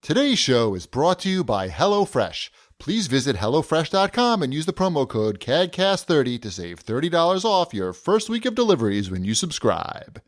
Today's show is brought to you by HelloFresh. Please visit HelloFresh.com and use the promo code CAGCast30 to save $30 off your first week of deliveries when you subscribe.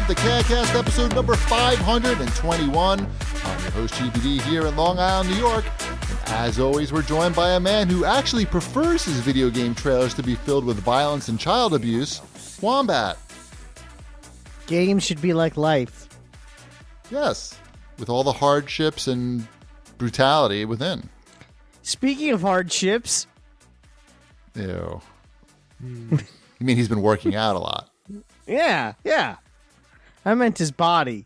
The CAGCast episode number 521. I'm your host, GPD, here in Long Island, New York. And as always, we're joined by a man who actually prefers his video game trailers to be filled with violence and child abuse, Wombat. Games should be like life. Yes, with all the hardships and brutality within. Speaking of hardships. Ew. You mean he's been working out a lot? Yeah. I meant his body.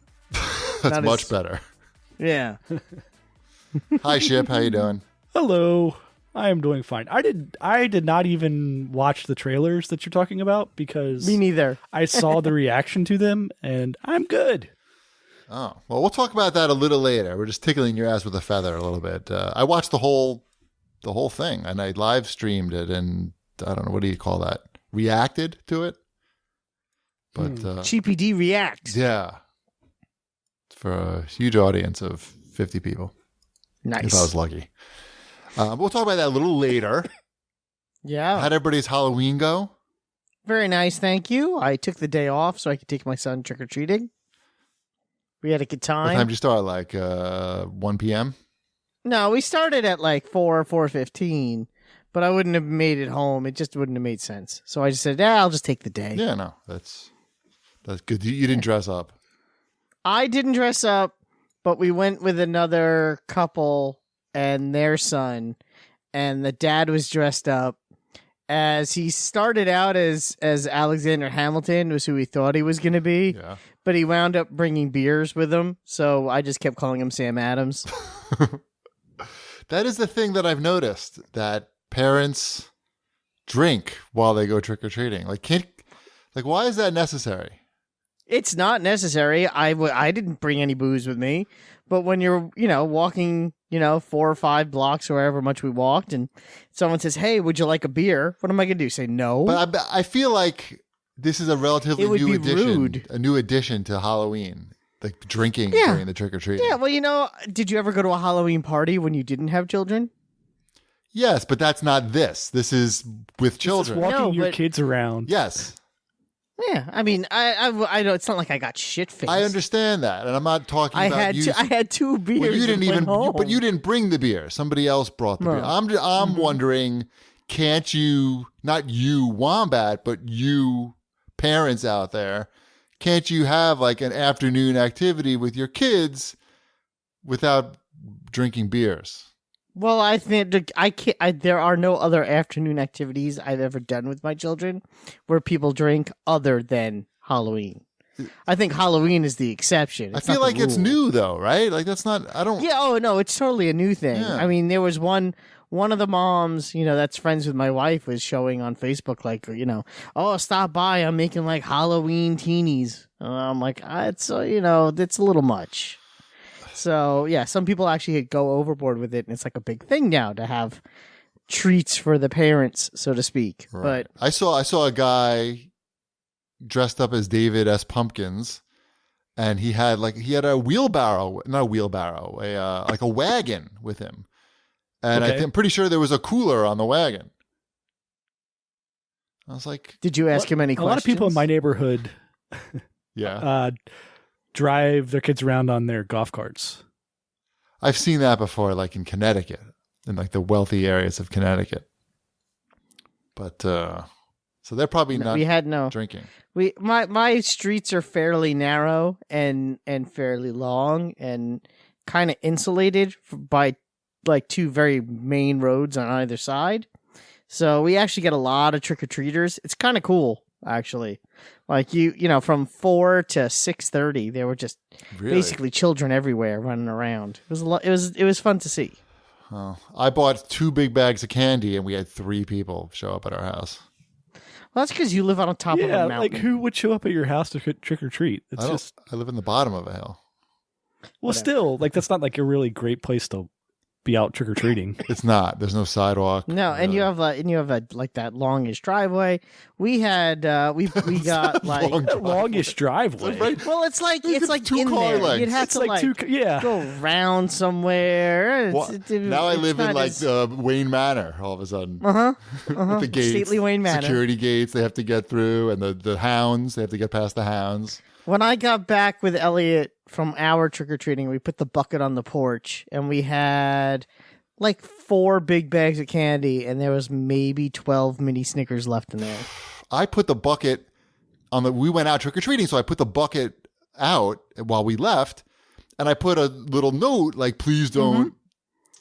That's much better. Yeah. Hi, Ship. How you doing? Hello. I am doing fine. I did not even watch the trailers that you're talking about because me neither. I saw the reaction to them and I'm good. Oh, well, we'll talk about that a little later. We're just tickling your ass with a feather a little bit. I watched the whole thing and I live streamed it and I don't know, what do you call that? Reacted to it? But GPD reacts. Yeah. It's for a huge audience of 50 people. Nice. If I was lucky. We'll talk about that a little later. Yeah. How'd everybody's Halloween go? Very nice, thank you. I took the day off so I could take my son trick-or-treating. We had a good time. What time did you start? Like 1 p.m.? No, we started at like 4:15, but I wouldn't have made it home. It just wouldn't have made sense. So I just said, I'll just take the day. Yeah, no, that's good. You didn't dress up. I didn't dress up, but we went with another couple and their son, and the dad was dressed up as he started out as Alexander Hamilton was who he thought he was going to be, but he wound up bringing beers with him, so I just kept calling him Sam Adams. That is the thing that I've noticed, that parents drink while they go trick-or-treating. Like, why is that necessary? It's not necessary. I didn't bring any booze with me. But when you're, walking, 4 or 5 blocks or however much we walked, and someone says, hey, would you like a beer? What am I going to do? Say no? But I feel like this is a relatively new addition. Rude. A new addition to Halloween. Like drinking during the trick-or-treating. Yeah, well, did you ever go to a Halloween party when you didn't have children? Yes, but that's not this. This is with children. This is walking your kids around. Yes. Yeah, I mean, I know it's not like I got shit-faced. I understand that, and I'm not talking about you. I had 2 beers. Well, you didn't even, home. but you didn't bring the beer. Somebody else brought the beer. I'm wondering, can't you? Not you, Wombat, but you, parents out there, can't you have like an afternoon activity with your kids without drinking beers? Well, I think there are no other afternoon activities I've ever done with my children where people drink other than Halloween. I think Halloween is the exception. I feel like it's new though, right? Like that's not. I don't. Yeah. Oh no, it's totally a new thing. Yeah. I mean, there was one of the moms, that's friends with my wife, was showing on Facebook like, oh, stop by. I'm making like Halloween teenies. I'm like, it's a little much. So, yeah, some people actually go overboard with it, and it's like a big thing now to have treats for the parents, so to speak. Right. But I saw a guy dressed up as David S. Pumpkins, and he had a wheelbarrow, not a wheelbarrow, like a wagon with him. And I'm pretty sure there was a cooler on the wagon. I was like, did you ask him any questions? A lot of people in my neighborhood drive their kids around on their golf carts. I've seen that before, like in Connecticut, in like the wealthy areas of Connecticut. But so they're probably not drinking. My streets are fairly narrow and fairly long and kind of insulated by like two very main roads on either side. So we actually get a lot of trick-or-treaters. It's kind of cool, actually. Like you know, from 4 to 6:30, there were just basically children everywhere running around. It was it was fun to see. Oh, I bought 2 big bags of candy, and we had 3 people show up at our house. Well, that's because you live on top of a mountain. Like who would show up at your house to trick or treat? I live in the bottom of a hill. Well, still, like that's not like a really great place to be out trick or treating. It's not. There's no sidewalk. No, and you have like that longish driveway. We had we got like longest driveway. Right? Well, it's like 2 in car there. lengths. You'd have It's to like go round somewhere. Now I live in like Wayne Manor. All of a sudden, with the gates, stately Wayne Manor, security gates they have to get through, and the hounds they have to get past the hounds. When I got back with Elliot from our trick or treating, we put the bucket on the porch, and we had like 4 big bags of candy, and there was maybe 12 mini Snickers left in there. I put the bucket we went out trick-or-treating, so I put the bucket out while we left, and I put a little note like, please don't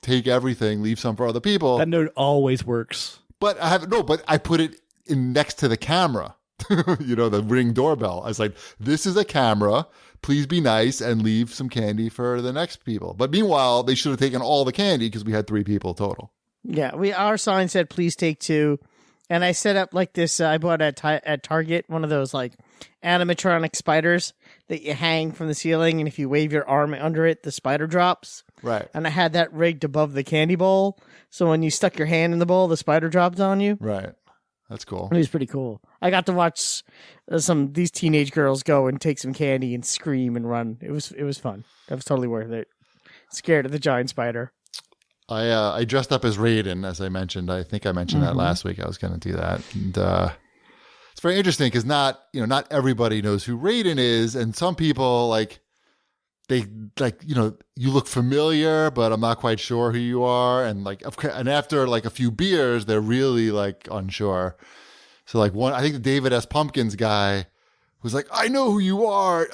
take everything, leave some for other people. That note always works. But I put it in next to the camera, you know, the Ring doorbell. I was like, this is a camera. Please be nice and leave some candy for the next people. But meanwhile, they should have taken all the candy because we had 3 people total. Yeah, our sign said, please take 2. And I set up like this. I bought at Target one of those like animatronic spiders that you hang from the ceiling. And if you wave your arm under it, the spider drops. Right. And I had that rigged above the candy bowl. So when you stuck your hand in the bowl, the spider dropped on you. Right. That's cool. It was pretty cool. I got to watch these teenage girls go and take some candy and scream and run. It was fun. That was totally worth it. Scared of the giant spider. I dressed up as Raiden, as I mentioned. I think I mentioned that last week. I was going to do that, and it's very interesting because not everybody knows who Raiden is, and some people they you look familiar, but I'm not quite sure who you are, and after like a few beers, they're really like unsure. So like I think the David S. Pumpkins guy was like, I know who you are.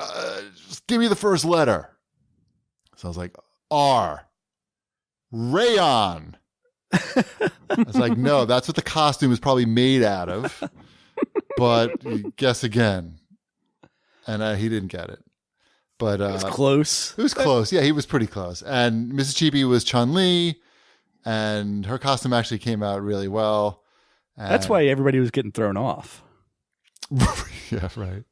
Just give me the first letter. So I was like, R. Rayon. I was like, no, that's what the costume is probably made out of. But guess again. And he didn't get it. But it was close. It was close. Yeah, he was pretty close. And Mrs. Cheapy was Chun-Li, and her costume actually came out really well. And that's why everybody was getting thrown off. Yeah, right.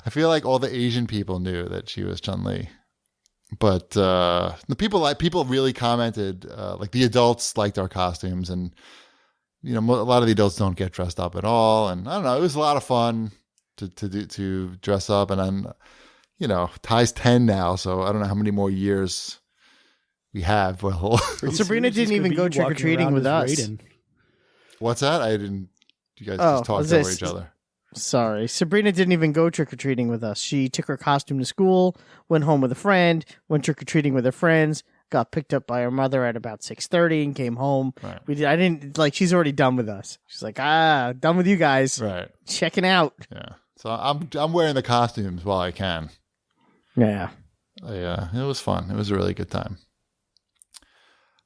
I feel like all the Asian people knew that she was Chun-Li. But the people really commented, like the adults liked our costumes, and a lot of the adults don't get dressed up at all. And I don't know, it was a lot of fun to dress up. And then, Ty's 10 now, so I don't know how many more years we have. Well, Sabrina didn't even go trick or treating with us. Raiden. What's that? I didn't. You guys just talked over each other. Sorry. Sabrina didn't even go trick-or-treating with us. She took her costume to school, went home with a friend, went trick-or-treating with her friends, got picked up by her mother at about 6:30 and came home. Right. She's already done with us. She's like, done with you guys. Right. Checking out. Yeah. So I'm wearing the costumes while I can. Yeah. Yeah. It was fun. It was a really good time.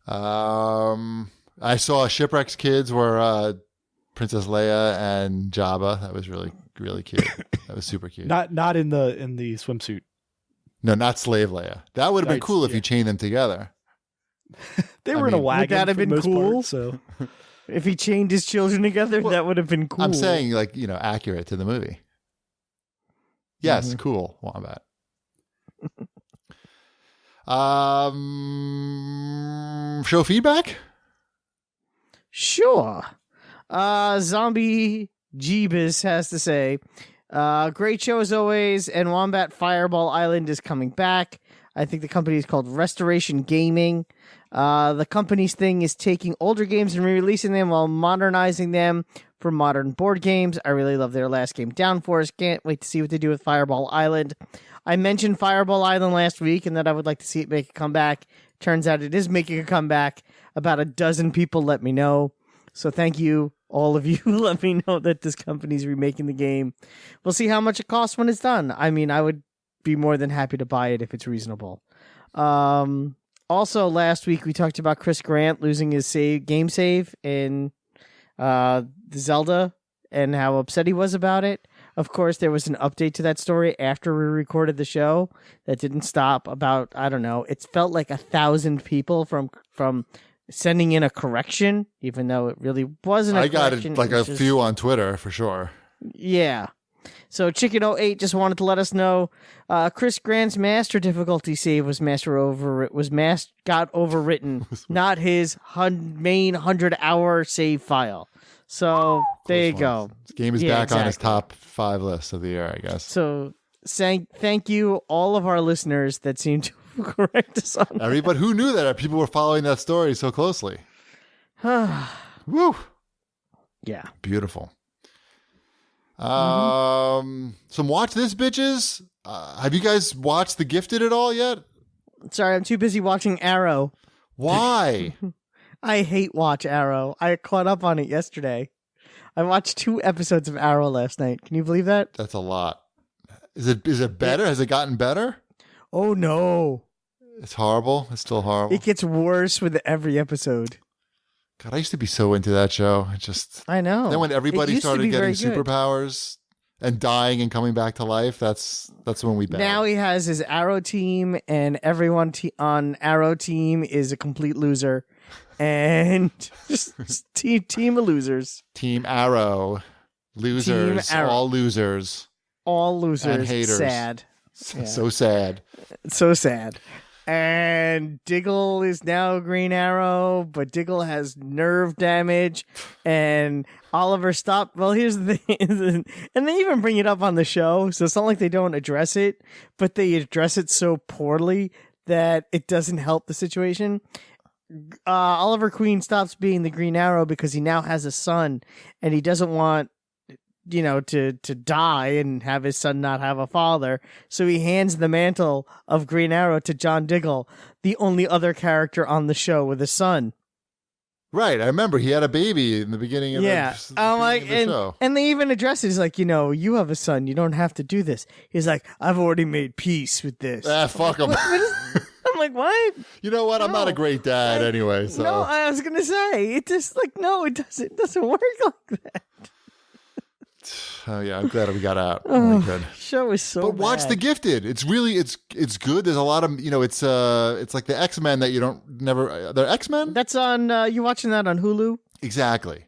I saw Shipwreck's kids were Princess Leia and Jabba. That was really, really cute. That was super cute. Not in the swimsuit. No, not Slave Leia. That would have been cool if you chained them together. They were in a wagon. Would that have been cool? Part, so if he chained his children together, that would have been cool. I'm saying accurate to the movie. Yes, cool, Wombat. Show feedback? Sure. Zombie Jeebus has to say, great show as always, and Wombat Fireball Island is coming back. I think the company is called Restoration Gaming. The company's thing is taking older games and re-releasing them while modernizing them for modern board games. I really love their last game, Downforce. Can't wait to see what they do with Fireball Island. I mentioned Fireball Island last week and that I would like to see it make a comeback. Turns out it is making a comeback. About a dozen people let me know. So thank you, all of you, who let me know that this company's remaking the game. We'll see how much it costs when it's done. I mean, I would be more than happy to buy it if it's reasonable. Also, last week we talked about Chris Grant losing his game save in Zelda and how upset he was about it. Of course, there was an update to that story after we recorded the show that didn't stop about, I don't know, it felt like 1,000 people from sending in a correction, even though it really wasn't a correction. I got it, like a few on Twitter for sure. Yeah. So Chicken08 just wanted to let us know Chris Grant's master difficulty save was got overwritten, not his main 100-hour save file. So there you go. This game is back on his top 5 list of the year, I guess. So thank you all of our listeners that seem to correct us on that. Everybody who knew that people were following that story so closely. Woo. Yeah. Beautiful. Some watch this, bitches. Have you guys watched The Gifted at all yet? Sorry, I'm too busy watching Arrow. Why? I hate watch Arrow. I caught up on it yesterday. I watched 2 episodes of Arrow last night. Can you believe that? That's a lot. Is it better? Has it gotten better? Oh no. It's horrible. It's still horrible. It gets worse with every episode. God, I used to be so into that show. I know. Then when everybody started getting superpowers and dying and coming back to life, that's when we bailed. Now he has his Arrow team, and everyone on Arrow team is a complete loser. And just team of losers. Team Arrow. Losers. Team Arrow. All losers. All losers. And haters. Sad. Yeah. So sad. So sad. And Diggle is now Green Arrow, but Diggle has nerve damage. And Oliver stopped. Well, here's the thing. And they even bring it up on the show. So it's not like they don't address it, but they address it so poorly that it doesn't help the situation. Oliver Queen stops being the Green Arrow because he now has a son, and he doesn't want, to die and have his son not have a father. So he hands the mantle of Green Arrow to John Diggle, the only other character on the show with a son. Right, I remember he had a baby in the beginning of the show. And they even address it. He's like, you have a son. You don't have to do this. He's like, I've already made peace with this. Fuck him. I'm like, what? You know what? I'm not a great dad anyway. So. No, I was going to say, it just no, it doesn't work like that. Oh yeah, I'm glad we got out. Show is so But watch bad. The Gifted. It's really it's good. There's a lot of it's like the X-Men that you don't never they're X-Men? That's on you watching that on Hulu? Exactly.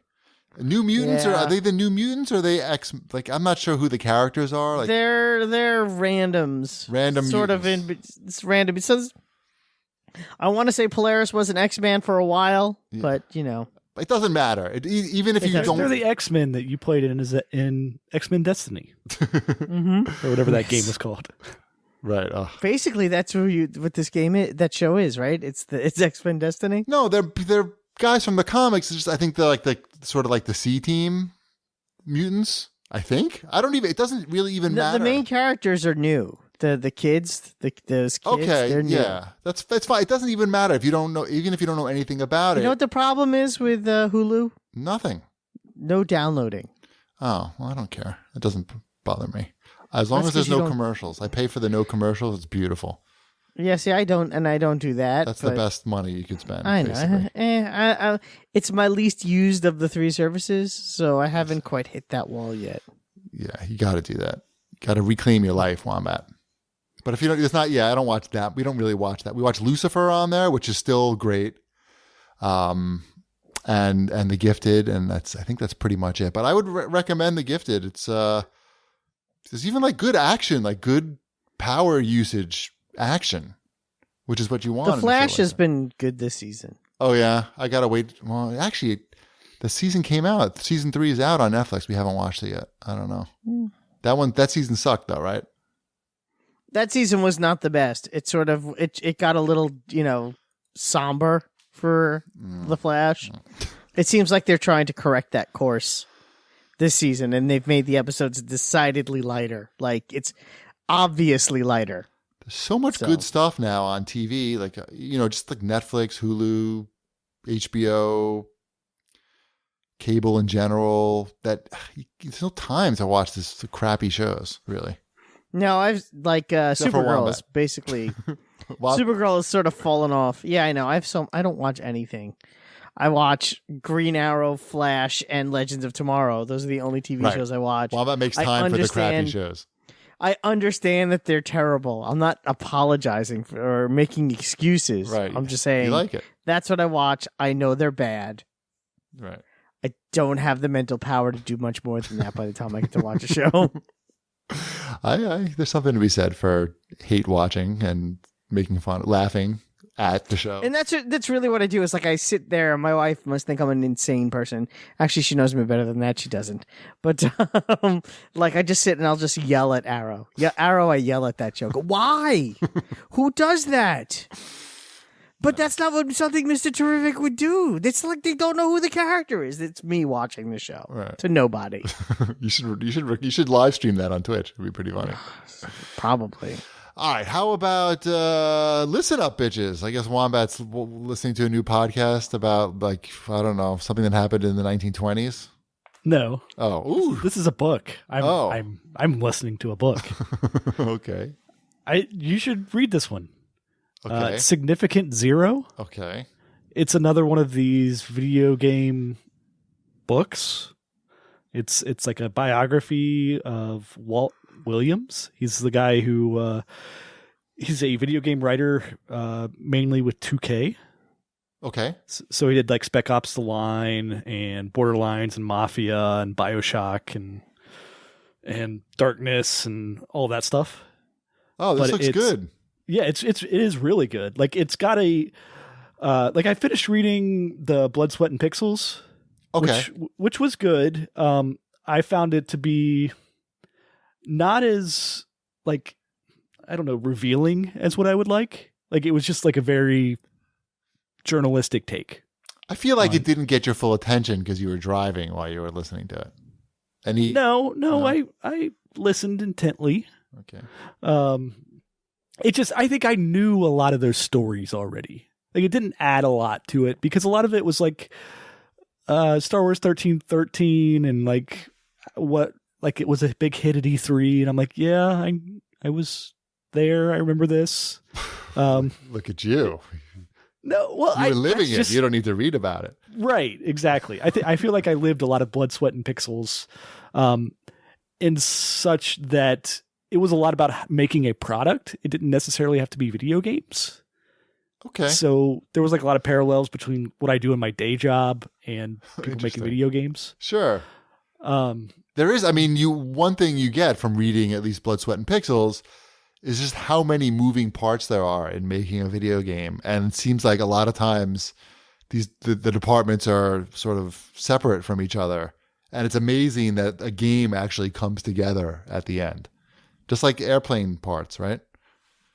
New Mutants, or are they the New Mutants, or are they I'm not sure who the characters are. Like they're randoms. Random sort mutants. It's random. It says I want to say Polaris was an X-Man for a while, but it doesn't matter. Even if you don't. They're the X-Men that you played in X-Men Destiny, or whatever that game was called. Right. Basically, that's what this game is. That show is, right? It's X-Men Destiny. No, they're guys from the comics. It's just, I think they're like the sort of like the C-Team mutants. I think. I don't even. It doesn't really even matter. The main characters are new. The kids, those kids. Okay, they're new. yeah, that's fine. It doesn't even matter if you don't know, even if you don't know anything about it. You know what the problem is with Hulu? Nothing. No downloading. Oh, well, I don't care. It doesn't bother me as long as there's no commercials. I pay for the no commercials. It's beautiful. Yeah, see, I don't do that. That's the best money you could spend. I know. It's my least used of the 3 services, so I haven't quite hit that wall yet. Yeah, you got to do that. You got to reclaim your life, Wombat. But if you don't, it's not. Yeah, I don't watch that. We don't really watch that. We watch Lucifer on there, which is still great, and The Gifted, and I think that's pretty much it. But I would recommend The Gifted. It's there's even like good action, like good power usage action, which is what you want. The Flash has been good this season. Oh yeah, I gotta wait. Well, actually, the season came out. Season 3 is out on Netflix. We haven't watched it yet. I don't know. That season sucked though, right? That season was not the best. It sort of it got a little, somber for The Flash. It seems like they're trying to correct that course this season, and they've made the episodes decidedly lighter. Like, it's obviously lighter. There's so much good stuff now on TV, like just like Netflix, Hulu, HBO, cable in general, that there's no time to watch this crappy shows, really. No, I've like Supergirl is basically Well, Supergirl has sort of fallen off. Yeah, I know. I don't watch anything. I watch Green Arrow, Flash, and Legends of Tomorrow. Those are the only TV shows I watch. Wombat makes time for the crappy shows. I understand that they're terrible. I'm not apologizing or making excuses. Right. I'm just saying you like it. That's what I watch. I know they're bad. Right. I don't have the mental power to do much more than that by the time I get to watch a show. There's something to be said for hate watching and making fun, laughing at the show. And that's really what I do. Is like I sit there, and my wife must think I'm an insane person. Actually, she knows me better than that. She doesn't. But like I just sit and I'll just yell at Arrow. Yeah, Arrow. I yell at that joke. Why? Who does that? But that's not what something Mr. Terrific would do. It's like they don't know who the character is. It's me watching the show to nobody. You should live stream that on Twitch. It'd be pretty funny. Probably. All right. How about listen up, bitches? I guess Wombat's listening to a new podcast about I don't know, something that happened in the 1920s. No. Oh, ooh. This is a book. I'm listening to a book. Okay. You should read this one. Okay. Significant Zero. Okay. It's another one of these video game books. It's like a biography of Walt Williams. He's the guy who he's a video game writer, mainly with 2K. Okay. So he did like Spec Ops: The Line and Borderlands and Mafia and BioShock and Darkness and all that stuff. Oh, this looks good. Yeah, it is really good. Like it's got a I finished reading the Blood, Sweat, and Pixels, which was good. I found it to be not as revealing as what I would like. Like it was just like a very journalistic take. I feel like it didn't get your full attention because you were driving while you were listening to it. And No, I listened intently. Okay. I think I knew a lot of those stories already. Like it didn't add a lot to it because a lot of it was like Star Wars 1313 and it was a big hit at E3 and I'm like, yeah, I was there. I remember this. Look at you. No, well, you were living it. You don't need to read about it. Right, exactly. I feel like I lived a lot of Blood, Sweat, and Pixels, in such that it was a lot about making a product. It didn't necessarily have to be video games. Okay. So there was a lot of parallels between what I do in my day job and people making video games. Sure. There is, one thing you get from reading at least Blood, Sweat, and Pixels is just how many moving parts there are in making a video game. And it seems like a lot of times the departments are sort of separate from each other. And it's amazing that a game actually comes together at the end. Just like airplane parts, right?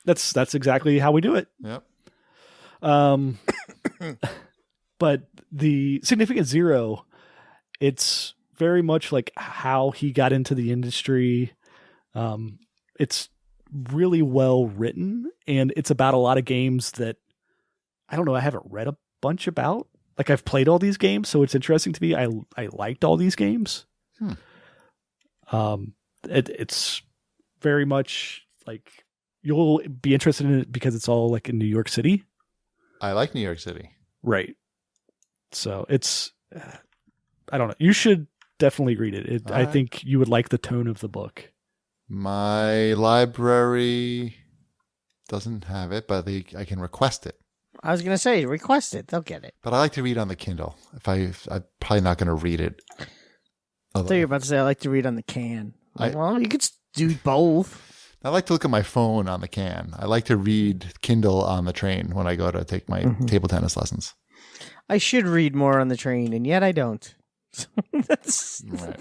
That's exactly how we do it. Yep. But the Significant Zero, it's very much like how he got into the industry. It's really well written, and it's about a lot of games that I don't know. I haven't read a bunch about. Like I've played all these games, so it's interesting to me. I liked all these games. It's very much like you'll be interested in it because it's all like in New York City. I like New York City. Right. So it's, I don't know. You should definitely read it. I think you would like the tone of the book. My library doesn't have it, but I can request it. I was going to say, request it. They'll get it. But I like to read on the Kindle. I'm probably not going to read it. I thought you were about to say I like to read on the can. Well, you could do both. I like to look at my phone on the can. I like to read Kindle on the train when I go to take my table tennis lessons. I should read more on the train, and yet I don't. Right.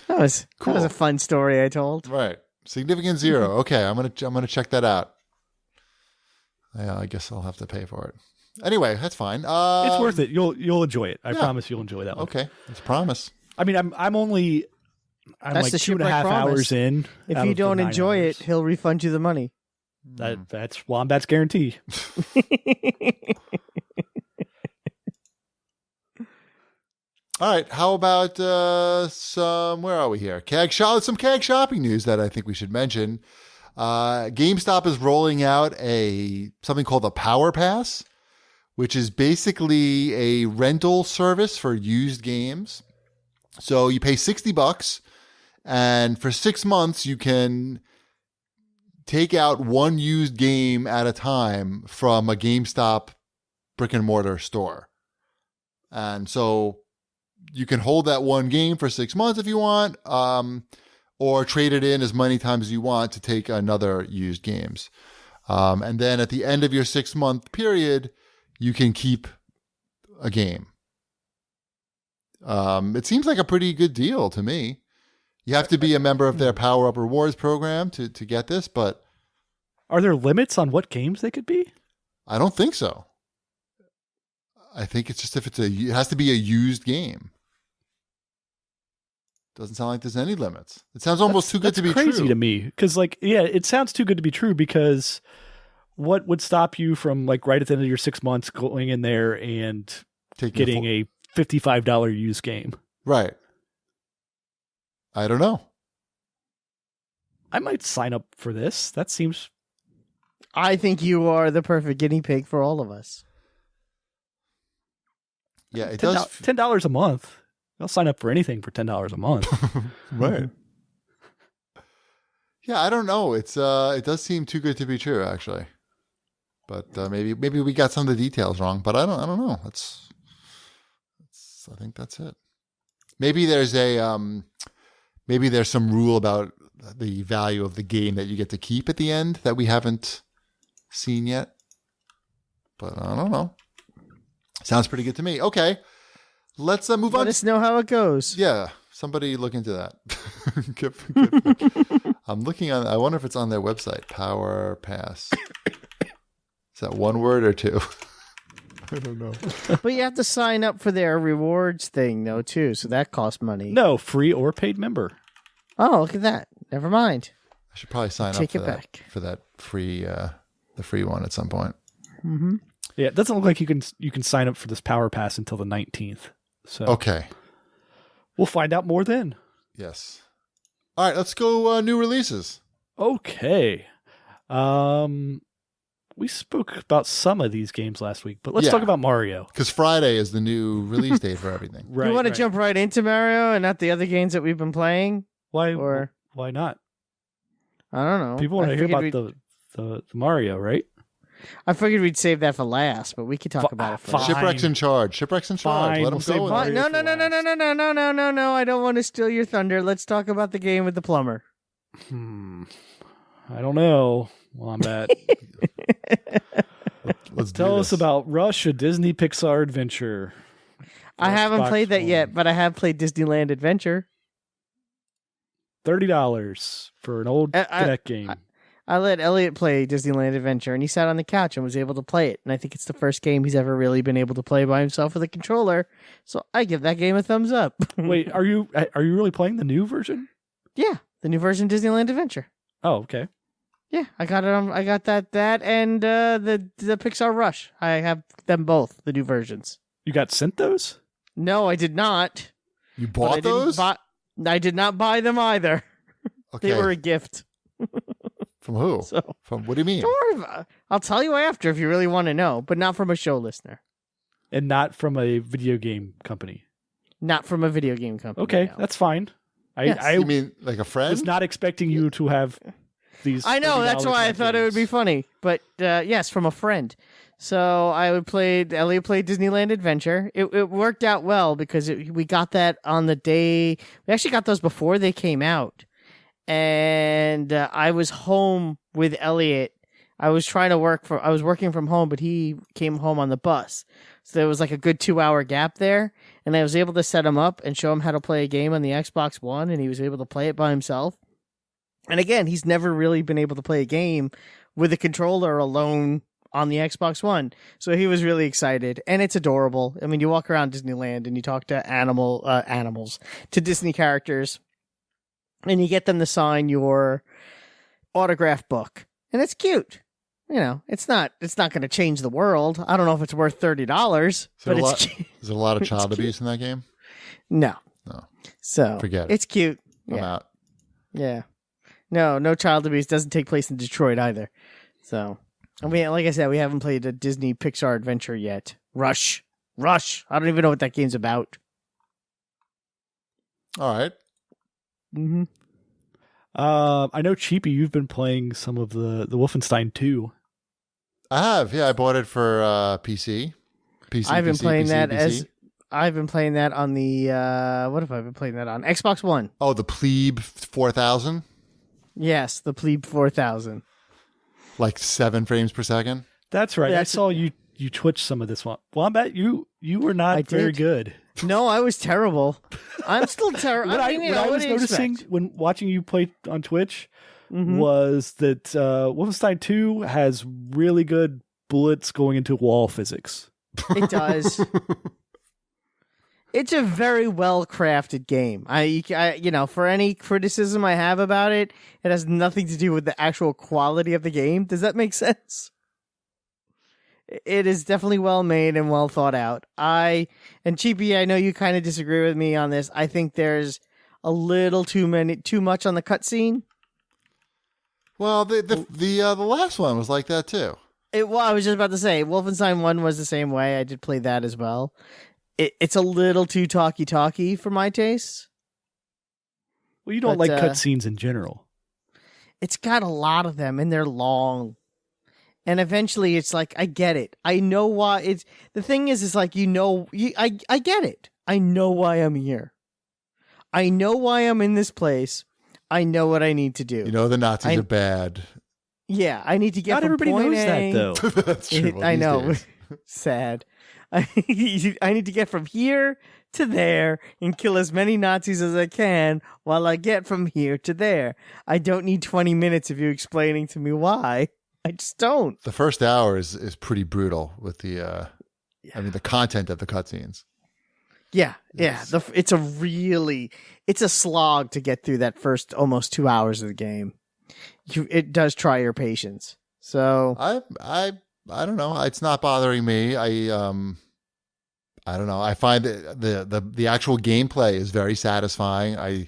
That was cool. That was a fun story I told. Right. Significant Zero. Okay, I'm gonna check that out. I guess I'll have to pay for it. Anyway, that's fine. It's worth it. You'll enjoy it. I promise you'll enjoy that one. Okay, that's a promise. I mean, I'm that's like 2.5 hours in. If you don't enjoy it, he'll refund you the money. That's Wombat's guarantee. All right. How about where are we here? Some CAG shopping news that I think we should mention. GameStop is rolling out something called the Power Pass, which is basically a rental service for used games. So you pay $60, and for 6 months you can take out one used game at a time from a GameStop brick and mortar store. And so you can hold that one game for 6 months if you want, or trade it in as many times as you want to take another used games. And then at the end of your 6 month period, you can keep a game. It seems like a pretty good deal to me. You have to be a member of their Power Up Rewards program to get this, but Are there limits on what games they could be? I don't think so. I think it's just it has to be a used game. Doesn't sound like there's any limits. It sounds almost too good to be true. That's crazy to me because, it sounds too good to be true. Because what would stop you from right at the end of your 6 months going in there and getting a $55 used game? Right. I don't know. I might sign up for this. That seems. I think you are the perfect guinea pig for all of us. Yeah, it does. $10 a month. I'll sign up for anything for $10 a month. Right. Yeah, I don't know. It does seem too good to be true, actually. But maybe we got some of the details wrong. But I don't know. I think that's it. Maybe there's some rule about the value of the game that you get to keep at the end that we haven't seen yet. But I don't know. Sounds pretty good to me. Okay. Let's move on. Let us know how it goes. Yeah. Somebody look into that. I'm looking I wonder if it's on their website. Power Pass. Is that one word or two? I don't know. But you have to sign up for their rewards thing, though, too. So that costs money. No, free or paid member. Oh, look at that. Never mind. I should probably sign Take up it back. for that free, the free one at some point. Mm-hmm. Yeah, it doesn't look like you can sign up for this Power Pass until the 19th. So okay, we'll find out more then. Yes. All right, let's go new releases. Okay. We spoke about some of these games last week, but let's talk about Mario. Because Friday is the new release date for everything. Right. You want to jump right into Mario and not the other games that we've been playing? Why? Or why not? I don't know. People want to hear about the Mario, right? I figured we'd save that for last, but we could talk about it first. Shipwreck's in charge. Shipwreck's in charge. Fine, Let him go. No. I don't want to steal your thunder. Let's talk about the game with the plumber. I don't know, Wombat. Let's tell us about Rush, a Disney Pixar adventure. I haven't played that yet, but I have played Disneyland Adventure. $30 for an old Kinect game. I let Elliot play Disneyland Adventure, and he sat on the couch and was able to play it. And I think it's the first game he's ever really been able to play by himself with a controller. So I give that game a thumbs up. Wait, are you really playing the new version? Yeah, the new version of Disneyland Adventure. Oh, okay. Yeah, I got it. I got that, and the Pixar Rush. I have them both, the new versions. You got sent those? No, I did not. You bought those? I did not buy them either. Okay. They were a gift. From who? So, from what do you mean? Don't worry about it. I'll tell you after if you really want to know, but not from a show listener. And not from a video game company. Not from a video game company. Okay, no. that's fine. Yes. You mean like a friend? I was not expecting you to have these. I know, that's why I thought it would be funny. But yes, from a friend. So Elliot played Disneyland Adventure. It worked out well because we got that on the day. We actually got those before they came out. And I was home with Elliot. I was working from home, but he came home on the bus. So there was like a good 2-hour gap there. And I was able to set him up and show him how to play a game on the Xbox One. And he was able to play it by himself. And again, he's never really been able to play a game with a controller alone on the Xbox One. So he was really excited. And it's adorable. I mean, you walk around Disneyland and you talk to animals, to Disney characters. And you get them to sign your autograph book. And it's cute. You know, it's not going to change the world. I don't know if it's worth $30, but it's cute. Is there a lot of child abuse in that game? No. No. So forget it. It's cute. I'm out. Yeah. No Child Abuse doesn't take place in Detroit either. So, I mean, like I said, we haven't played a Disney Pixar adventure yet. Rush. I don't even know what that game's about. All right. Mm-hmm. I know, Cheapy, you've been playing some of the Wolfenstein 2. I have. Yeah, I bought it for PC. I've been playing that PC. I've been playing that on the what have I been playing that on? Xbox One. Oh, the Plebe 4000? Yes, the Plebe 4000. Like 7 frames per second? That's right. I saw you Twitch some of this one. Wombat, you were not very good. No, I was terrible. I'm still terrible. What I was noticing when watching you play on Twitch was that Wolfenstein 2 has really good bullets going into wall physics. It does. It's a very well crafted game. I for any criticism I have about it, it has nothing to do with the actual quality of the game. Does that make sense? It is definitely well made and well thought out. And Cheapy, I know you kind of disagree with me on this. I think there's a little too much on the cutscene. Well, the last one was like that too. I was just about to say, Wolfenstein 1 was the same way. I did play that as well. It's a little too talky for my taste. Well, you don't like cutscenes in general. It's got a lot of them, and they're long. And eventually, it's like, I get it. I know why. The thing is like, I get it. I know why I'm here. I know why I'm in this place. I know what I need to do. You know the Nazis are bad. Yeah, I need to get. Not from everybody point knows A. that, though. That's true. I know. Sad. I need to get from here to there and kill as many Nazis as I can while I get from here to there. I don't need 20 minutes of you explaining to me why. I just don't. The first hour is pretty brutal with the the content of the cutscenes. Yeah. It's a slog to get through that first almost 2 hours of the game. It does try your patience. So I don't know. It's not bothering me. I don't know. I find that the actual gameplay is very satisfying.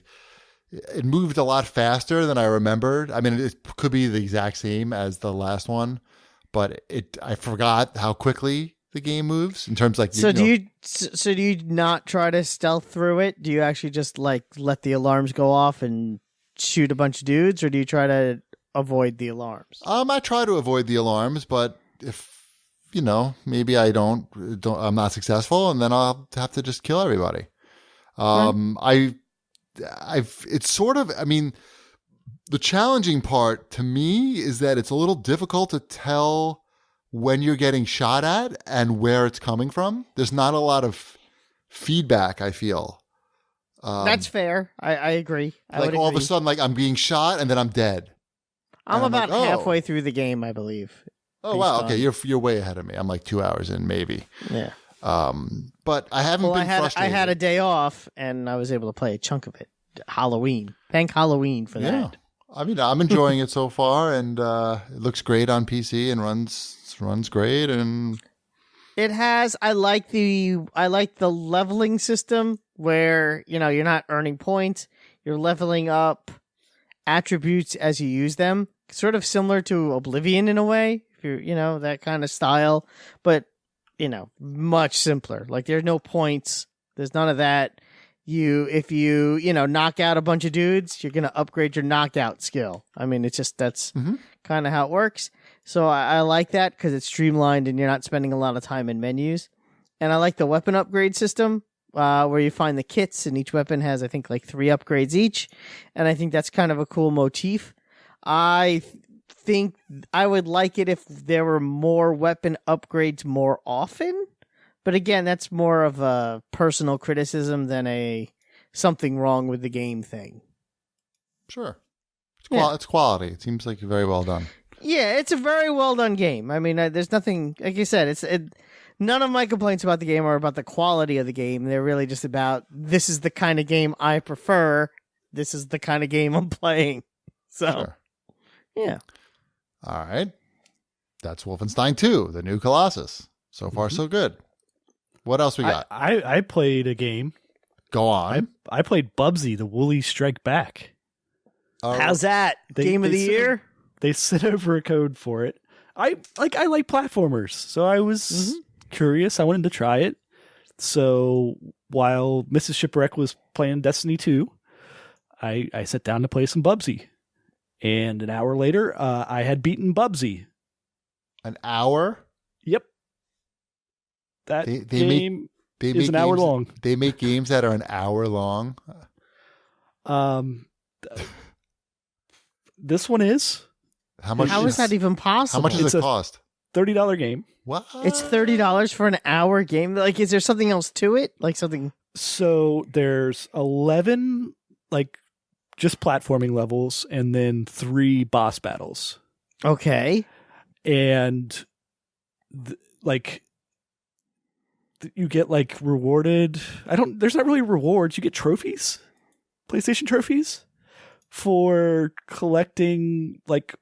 It moved a lot faster than I remembered. I mean, it could be the exact same as the last one, but I forgot how quickly the game moves in terms like. Do you not try to stealth through it? Do you actually just like let the alarms go off and shoot a bunch of dudes, or do you try to avoid the alarms? I try to avoid the alarms, but if maybe I don't I'm not successful, and then I'll have to just kill everybody. It's sort of, the challenging part to me is that it's a little difficult to tell when you're getting shot at and where it's coming from. There's not a lot of feedback, I feel. That's fair. I agree. Like all of a sudden, like I'm being shot and then I'm dead. I'm about halfway through the game, I believe. Oh, wow. Okay. You're way ahead of me. I'm like 2 hours in, maybe. Yeah. But I haven't been frustrated. I had a day off and I was able to play a chunk of it. Halloween. Thank Halloween for that. I'm enjoying it so far, and it looks great on PC and runs great, and it has. I like the leveling system where you're not earning points, you're leveling up attributes as you use them. Sort of similar to Oblivion in a way, if you're that kind of style, but much simpler. Like there's no points, there's none of that. If you knock out a bunch of dudes, you're going to upgrade your knockout skill. It's just, that's kind of how it works. So I like that because it's streamlined and you're not spending a lot of time in menus. And I like the weapon upgrade system where you find the kits and each weapon has, I think, like 3 upgrades each. And I think that's kind of a cool motif. I think I would like it if there were more weapon upgrades more often. But again, that's more of a personal criticism than a something wrong with the game thing. Sure. It's quality. It seems like very well done. Yeah, it's a very well done game. There's nothing, like you said, none of my complaints about the game are about the quality of the game. They're really just about, this is the kind of game I prefer. This is the kind of game I'm playing. So, sure. Yeah. All right. That's Wolfenstein 2, the new Colossus. So far, so good. What else we got? I played a game. Go on. I played Bubsy, the Woolly Strike Back. How's that? Game of the year? They sent over a code for it. I like platformers, so I was curious. I wanted to try it. So while Mrs. Shipwreck was playing Destiny 2, I sat down to play some Bubsy. And an hour later, I had beaten Bubsy. An hour? Yep. That game is an hour long. They make games that are an hour long? This one is. How is that even possible? How much does it cost? $30 game. What? It's $30 for an hour game? Like, is there something else to it? Like something... So there's 11, like, just platforming levels, and then 3 boss battles. Okay. And, you get, like, rewarded... There's not really rewards. You get trophies. PlayStation trophies. For collecting, like,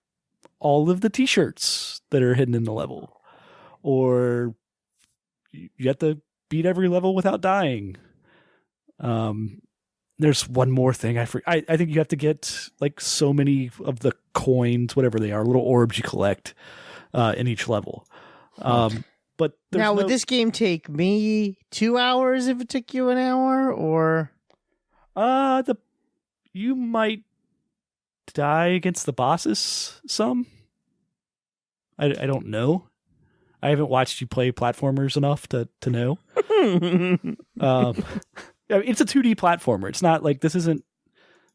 all of the t-shirts that are hidden in the level. Or you have to beat every level without dying. There's one more thing. I think you have to get like so many of the coins, whatever they are, little orbs you collect in each level. But now, would this game take me 2 hours if it took you an hour, or you might die against the bosses some. I don't know. I haven't watched you play platformers enough to know. It's a 2D platformer. It's not like they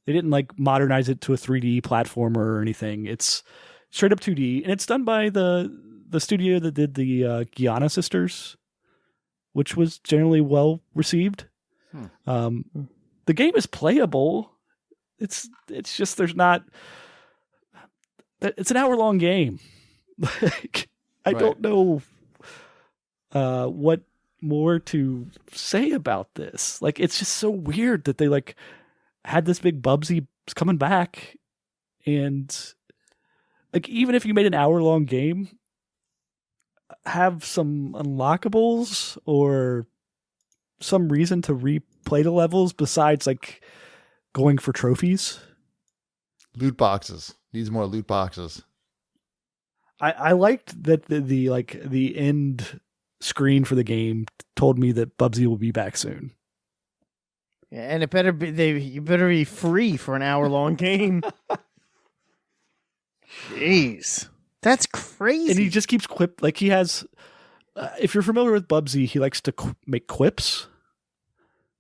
didn't like modernize it to a 3D platformer or anything. It's straight up 2D, and it's done by the studio that did the Gianna Sisters, which was generally well received. The game is playable. It's just there's not. It's an hour-long game. Like, I don't know what more to say about this. Like, it's just so weird that they like had this big Bubsy coming back, and like even if you made an hour-long game, have some unlockables or some reason to replay the levels besides like going for trophies. Loot boxes. Needs more loot boxes. I liked that the end screen for the game told me that Bubsy will be back soon. Yeah, and it better be you better be free for an hour-long game. Jeez. That's crazy. And he just keeps he has if you're familiar with Bubsy, he likes to make quips.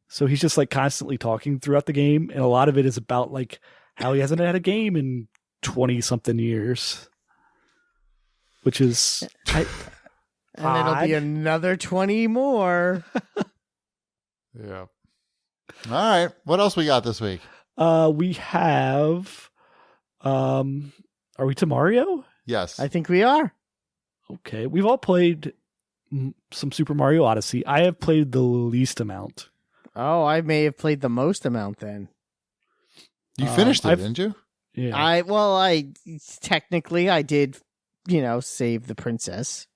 So he's just like constantly talking throughout the game, and a lot of it is about like how he hasn't had a game in 20 something years. Which is and it'll be another 20 more. Yeah. All right. What else we got this week? We have are we to Mario? Yes. I think we are. Okay. We've all played some Super Mario Odyssey. I have played the least amount. Oh, I may have played the most amount then. You finished it, didn't you? Yeah. I technically I did, save the princess.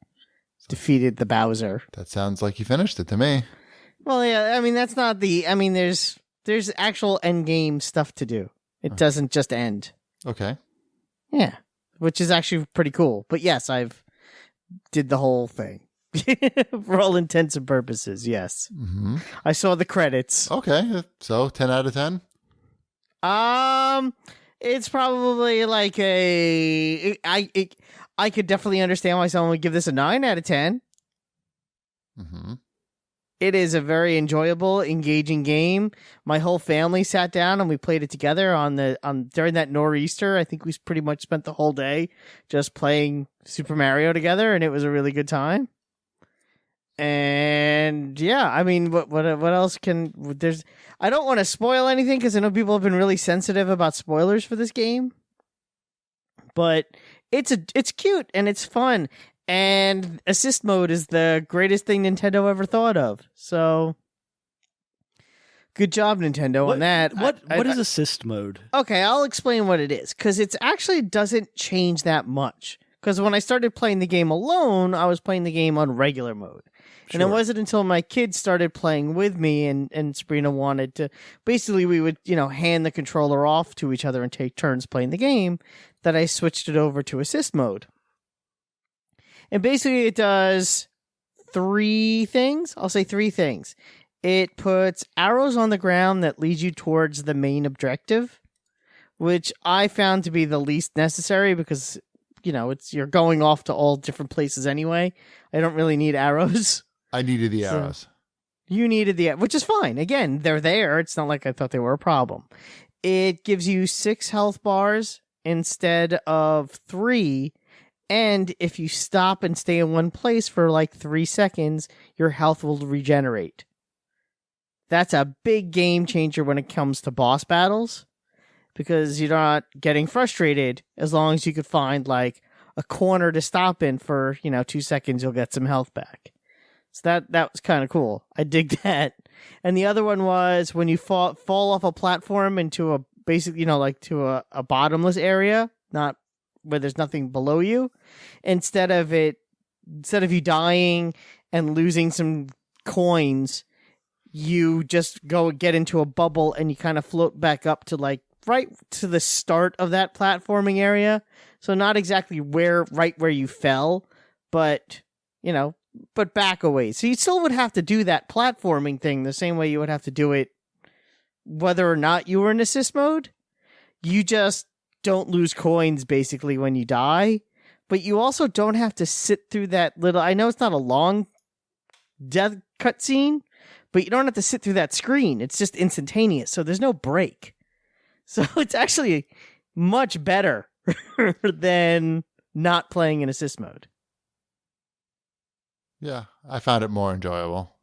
Defeated the Bowser. That sounds like you finished it to me. Well, yeah, I mean that's not there's actual end game stuff to do. It doesn't just end. Okay. Yeah. Which is actually pretty cool. But yes, I've did the whole thing. For all intents and purposes, yes. Mm-hmm. I saw the credits. Okay. So 10 out of 10? It's probably like I could definitely understand why someone would give this a 9 out of 10. Mm-hmm. It is a very enjoyable, engaging game. My whole family sat down and we played it together during that nor'easter. I think we pretty much spent the whole day just playing Super Mario together, and it was a really good time. And yeah, I mean, what else I don't want to spoil anything because I know people have been really sensitive about spoilers for this game. But it's cute and it's fun, and assist mode is the greatest thing Nintendo ever thought of. So, good job, Nintendo, on that. What is assist mode? Okay, I'll explain what it is because it actually doesn't change that much. Because when I started playing the game alone, I was playing the game on regular mode. And it wasn't until my kids started playing with me and Sabrina wanted to, basically we would, hand the controller off to each other and take turns playing the game, that I switched it over to assist mode. And basically it does 3 things. I'll say 3 things. It puts arrows on the ground that lead you towards the main objective, which I found to be the least necessary because, you're going off to all different places anyway. I don't really need arrows. I needed the arrows. You needed which is fine. Again, they're there. It's not like I thought they were a problem. It gives you 6 health bars instead of 3. And if you stop and stay in one place for like 3 seconds, your health will regenerate. That's a big game changer when it comes to boss battles, because you're not getting frustrated as long as you could find like a corner to stop in for, 2 seconds, you'll get some health back. So that was kind of cool. I dig that. And the other one was when you fall off a platform into a basically, to a bottomless area, not where there's nothing below you. Instead of you dying and losing some coins, you just go get into a bubble and you kind of float back up to like right to the start of that platforming area. So not exactly right where you fell, but but back a ways. So you still would have to do that platforming thing the same way you would have to do it whether or not you were in assist mode. You just don't lose coins basically when you die, but you also don't have to sit through that little, I know it's not a long death cutscene, but you don't have to sit through that screen. It's just instantaneous, so there's no break. So it's actually much better than not playing in assist mode. Yeah, I found it more enjoyable.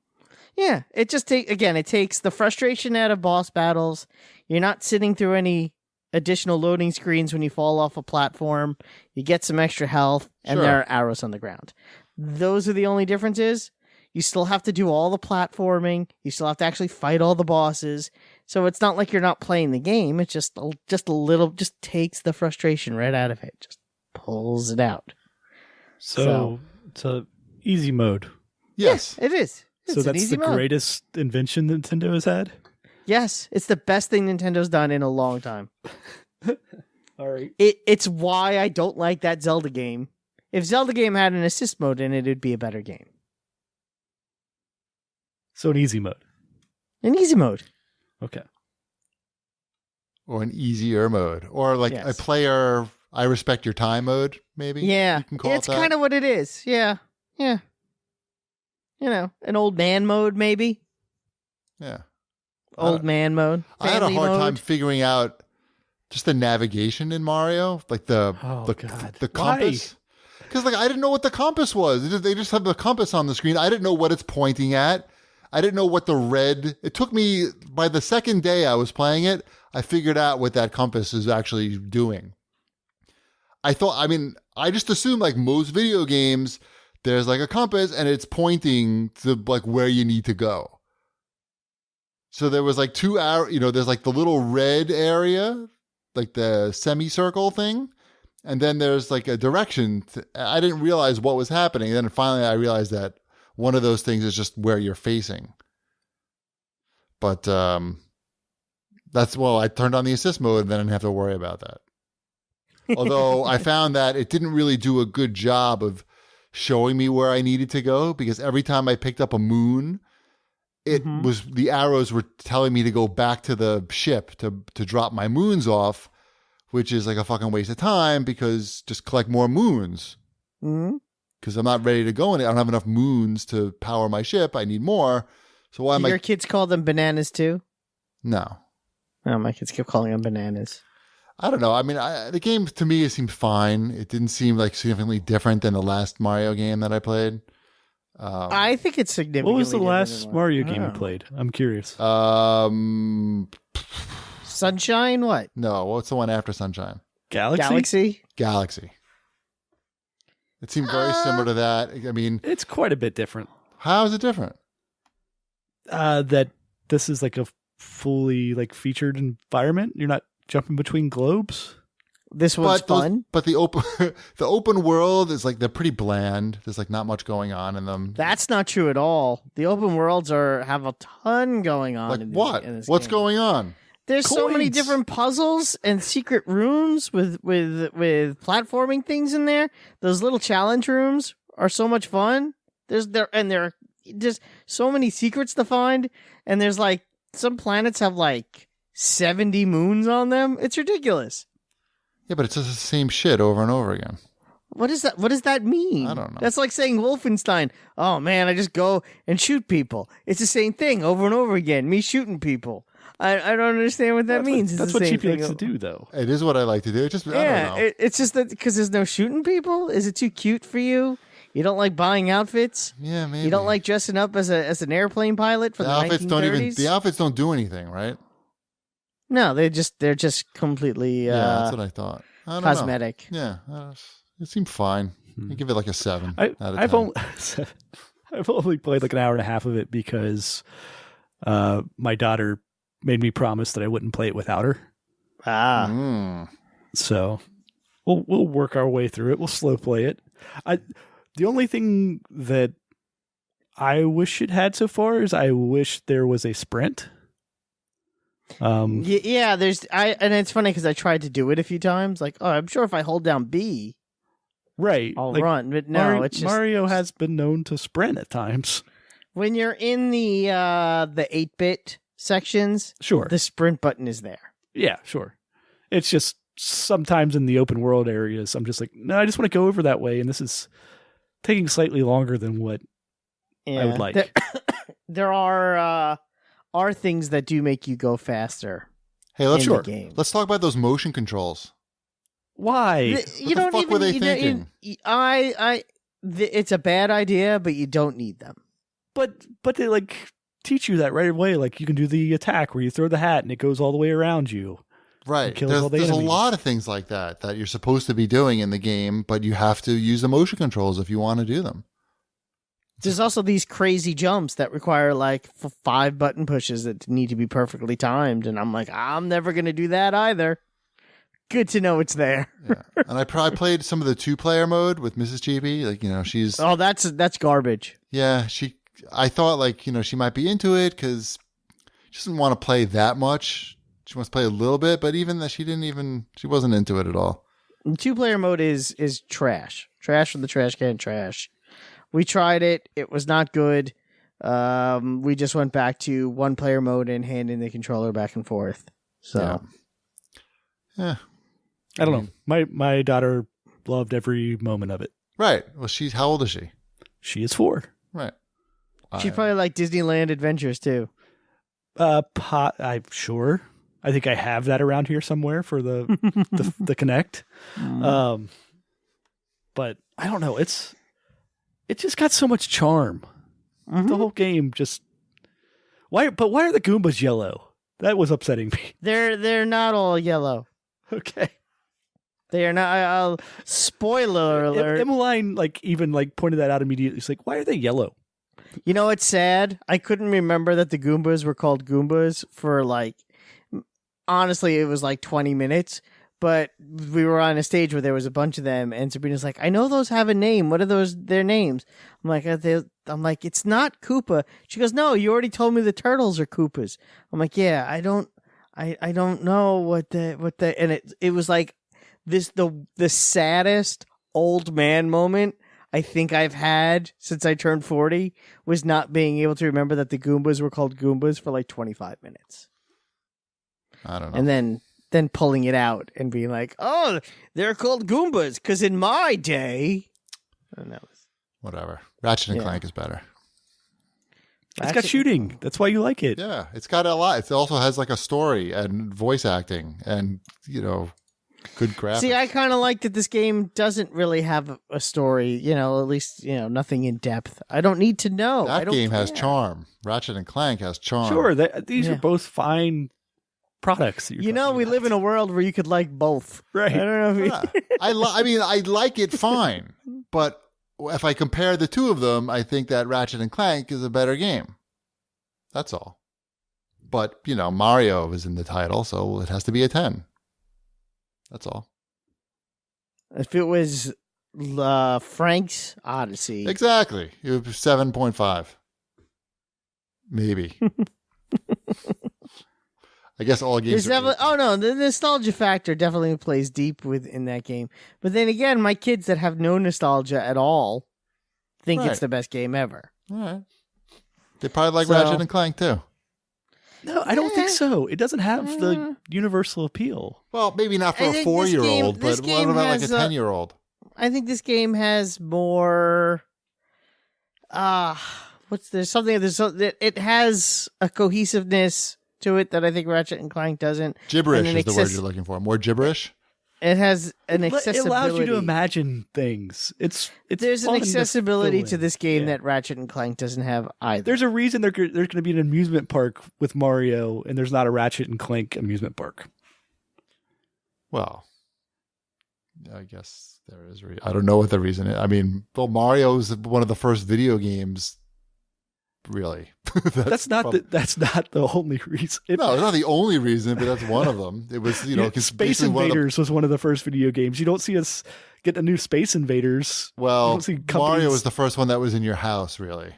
Yeah, it just it takes the frustration out of boss battles. You're not sitting through any additional loading screens when you fall off a platform. You get some extra health, and there are arrows on the ground. Those are the only differences. You still have to do all the platforming. You still have to actually fight all the bosses. So it's not like you're not playing the game. It's just a little, just takes the frustration right out of it. Just pulls it out. So it's a easy mode. Yes, it is. So that's the greatest invention Nintendo has had? Yes, it's the best thing Nintendo's done in a long time. All right. It's why I don't like that Zelda game. If Zelda game had an assist mode in it, it'd be a better game. So an easy mode. An easy mode. Okay. Or an easier mode. Or like a player, I respect your time mode, maybe? Yeah. You can call it's it that. kind of what it is. Yeah. Yeah. An old man mode, maybe. Yeah. Old man mode. I had a hard mode. time figuring out just the navigation in Mario, like the compass. Because I didn't know what the compass was. They just have the compass on the screen. I didn't know what it's pointing at. I didn't know what the red. It took me, by the second day I was playing it, I figured out what that compass is actually doing. I just assumed like most video games, there's like a compass and it's pointing to like where you need to go. So there was like 2 hours, there's like the little red area, like the semicircle thing. And then there's like a direction. I didn't realize what was happening. And then finally I realized that one of those things is just where you're facing. But I turned on the assist mode and then I didn't have to worry about that. Although I found that it didn't really do a good job of showing me where I needed to go, because every time I picked up a moon, the arrows were telling me to go back to the ship to drop my moons off, which is like a fucking waste of time, because just collect more moons. Because I'm not ready to go in it. I don't have enough moons to power my ship. I need more. So why am your kids call them bananas too? No. No, my kids keep calling them bananas. I don't know. I mean, the game to me it seemed fine. It didn't seem like significantly different than the last Mario game that I played. I think it's significantly. What was the last Mario game you played? I'm curious. Sunshine? What? No, what's the one after Sunshine? Galaxy? Galaxy. It seemed very similar to that. I mean, it's quite a bit different. How is it different? That this is like a fully like featured environment. You're not jumping between globes. This one's fun. But the open the open world is like they're pretty bland. There's like not much going on in them. That's not true at all. The open worlds have a ton going on. Like in what? In this What's game. going on? There's so many Coins. different puzzles and secret rooms with platforming things in there. Those little challenge rooms are so much fun. There are just so many secrets to find, and there's like some planets have like 70 moons on them. It's ridiculous. Yeah, but it's just the same shit over and over again. What is that? What does that mean? I don't know. That's like saying Wolfenstein. Oh man, I just go and shoot people. It's the same thing over and over again. Me shooting people. I don't understand what that means. That's what GP likes to do, though. It is what I like to do. It just I don't know. It's just that because there's no shooting people. Is it too cute for you? You don't like buying outfits. Yeah, maybe. You don't like dressing up as an airplane pilot for the outfits 1930s? the outfits don't do anything, right? No, they're just completely Yeah, that's what I thought. I don't know. cosmetic. Yeah, it seemed fine. I give it like a 7 out of 10. I've only played like an hour and a half of it because my daughter made me promise that I wouldn't play it without her. So we'll work our way through it. We'll slow play it. The only thing that I wish it had so far is I wish there was a sprint. Yeah, and it's funny because I tried to do it a few times. Like, oh, I'm sure if I hold down B, right, I'll run. But no, it's just Mario has been known to sprint at times. When you're in the 8-bit sections, Sure, the sprint button is there. Yeah, sure. It's just sometimes in the open world areas, I'm just like, no, I just want to go over that way, and this is taking slightly longer than what I would like. There are things that do make you go faster. Hey, let's the game. Let's talk about those motion controls. Why? You What the fuck were they thinking? It's a bad idea, but you don't need them. But they like teach you that right away. Like you can do the attack where you throw the hat and it goes all the way around you. Right. Kills all the There's a enemies. lot of things like that you're supposed to be doing in the game, but you have to use the motion controls if you want to do them. There's also these crazy jumps that require like 5 button pushes that need to be perfectly timed, and I'm like, I'm never going to do that either. Good to know it's there. Yeah. And I played some of the 2-player mode with Mrs. GB. Like, she's... Oh, that's garbage. Yeah, I thought, like, she might be into it because she doesn't want to play that much. She wants to play a little bit, but even that she wasn't into it at all. 2-player mode is trash. Trash from the trash can, trash. We tried it. It was not good. We just went back to 1-player mode and handing the controller back and forth. So, yeah. I don't know. My daughter loved every moment of it. Right. Well, how old is she? She is 4. Right. she probably liked Disneyland Adventures too. I'm sure. I think I have that around here somewhere for the the Kinect. But I don't know. It just got so much charm. Mm-hmm. The whole game just why are the Goombas yellow? That was upsetting me. They're not all yellow. Okay. They are not. Spoiler alert. Emmeline even pointed that out immediately. She's like, "Why are they yellow?" You know what's sad? I couldn't remember that the Goombas were called Goombas for honestly, it was 20 minutes. But we were on a stage where there was a bunch of them, and Sabrina's like, "I know those have a name. What are their names?" I'm like, "It's not Koopa." She goes, "No, you already told me the turtles are Koopas." I'm like, "Yeah, I don't know what the and it was like this the saddest old man moment I think I've had since I turned 40 was not being able to remember that the Goombas were called Goombas for 25 minutes. I don't know. And then pulling it out and being like, "Oh, they're called Goombas because in my day," and that was whatever. Ratchet and Clank is better. It's got shooting. That's why you like it. Yeah, it's got a lot. It also has a story and voice acting and good graphics. See, I kind of like that this game doesn't really have a story. At least nothing in depth. I don't need to know. That game has charm. Ratchet and Clank has charm. Sure, these are both fine products. We live in a world where you could like both. Right. I don't know if I like it fine, but if I compare the two of them, I think that Ratchet and Clank is a better game. That's all. But Mario is in the title, so it has to be a 10. That's all. If it was Frank's Odyssey. Exactly. It was 7.5. Maybe. I guess all games. The nostalgia factor definitely plays deep within that game. But then again, my kids that have no nostalgia at all think it's the best game ever. All right. They probably like Ratchet and Clank too. No, I don't think so. It doesn't have the universal appeal. Well, maybe not for a 4-year-old, but what about like a 10-year-old? I think this game has more. It has a cohesiveness to it that I think Ratchet and Clank doesn't. Gibberish is the word you're looking for. More gibberish? It has an accessibility. It allows you to imagine things. There's an accessibility to this game that Ratchet and Clank doesn't have either. There's a reason there's going to be an amusement park with Mario, and there's not a Ratchet and Clank amusement park. Well, I guess there is. I don't know what the reason is. I mean, Mario is one of the first video games. Really, that's not the only reason. No, it's not the only reason, but that's one of them. It was Space Invaders was one of the first video games. You don't see us get a new Space Invaders. Well, Mario was the first one that was in your house, really.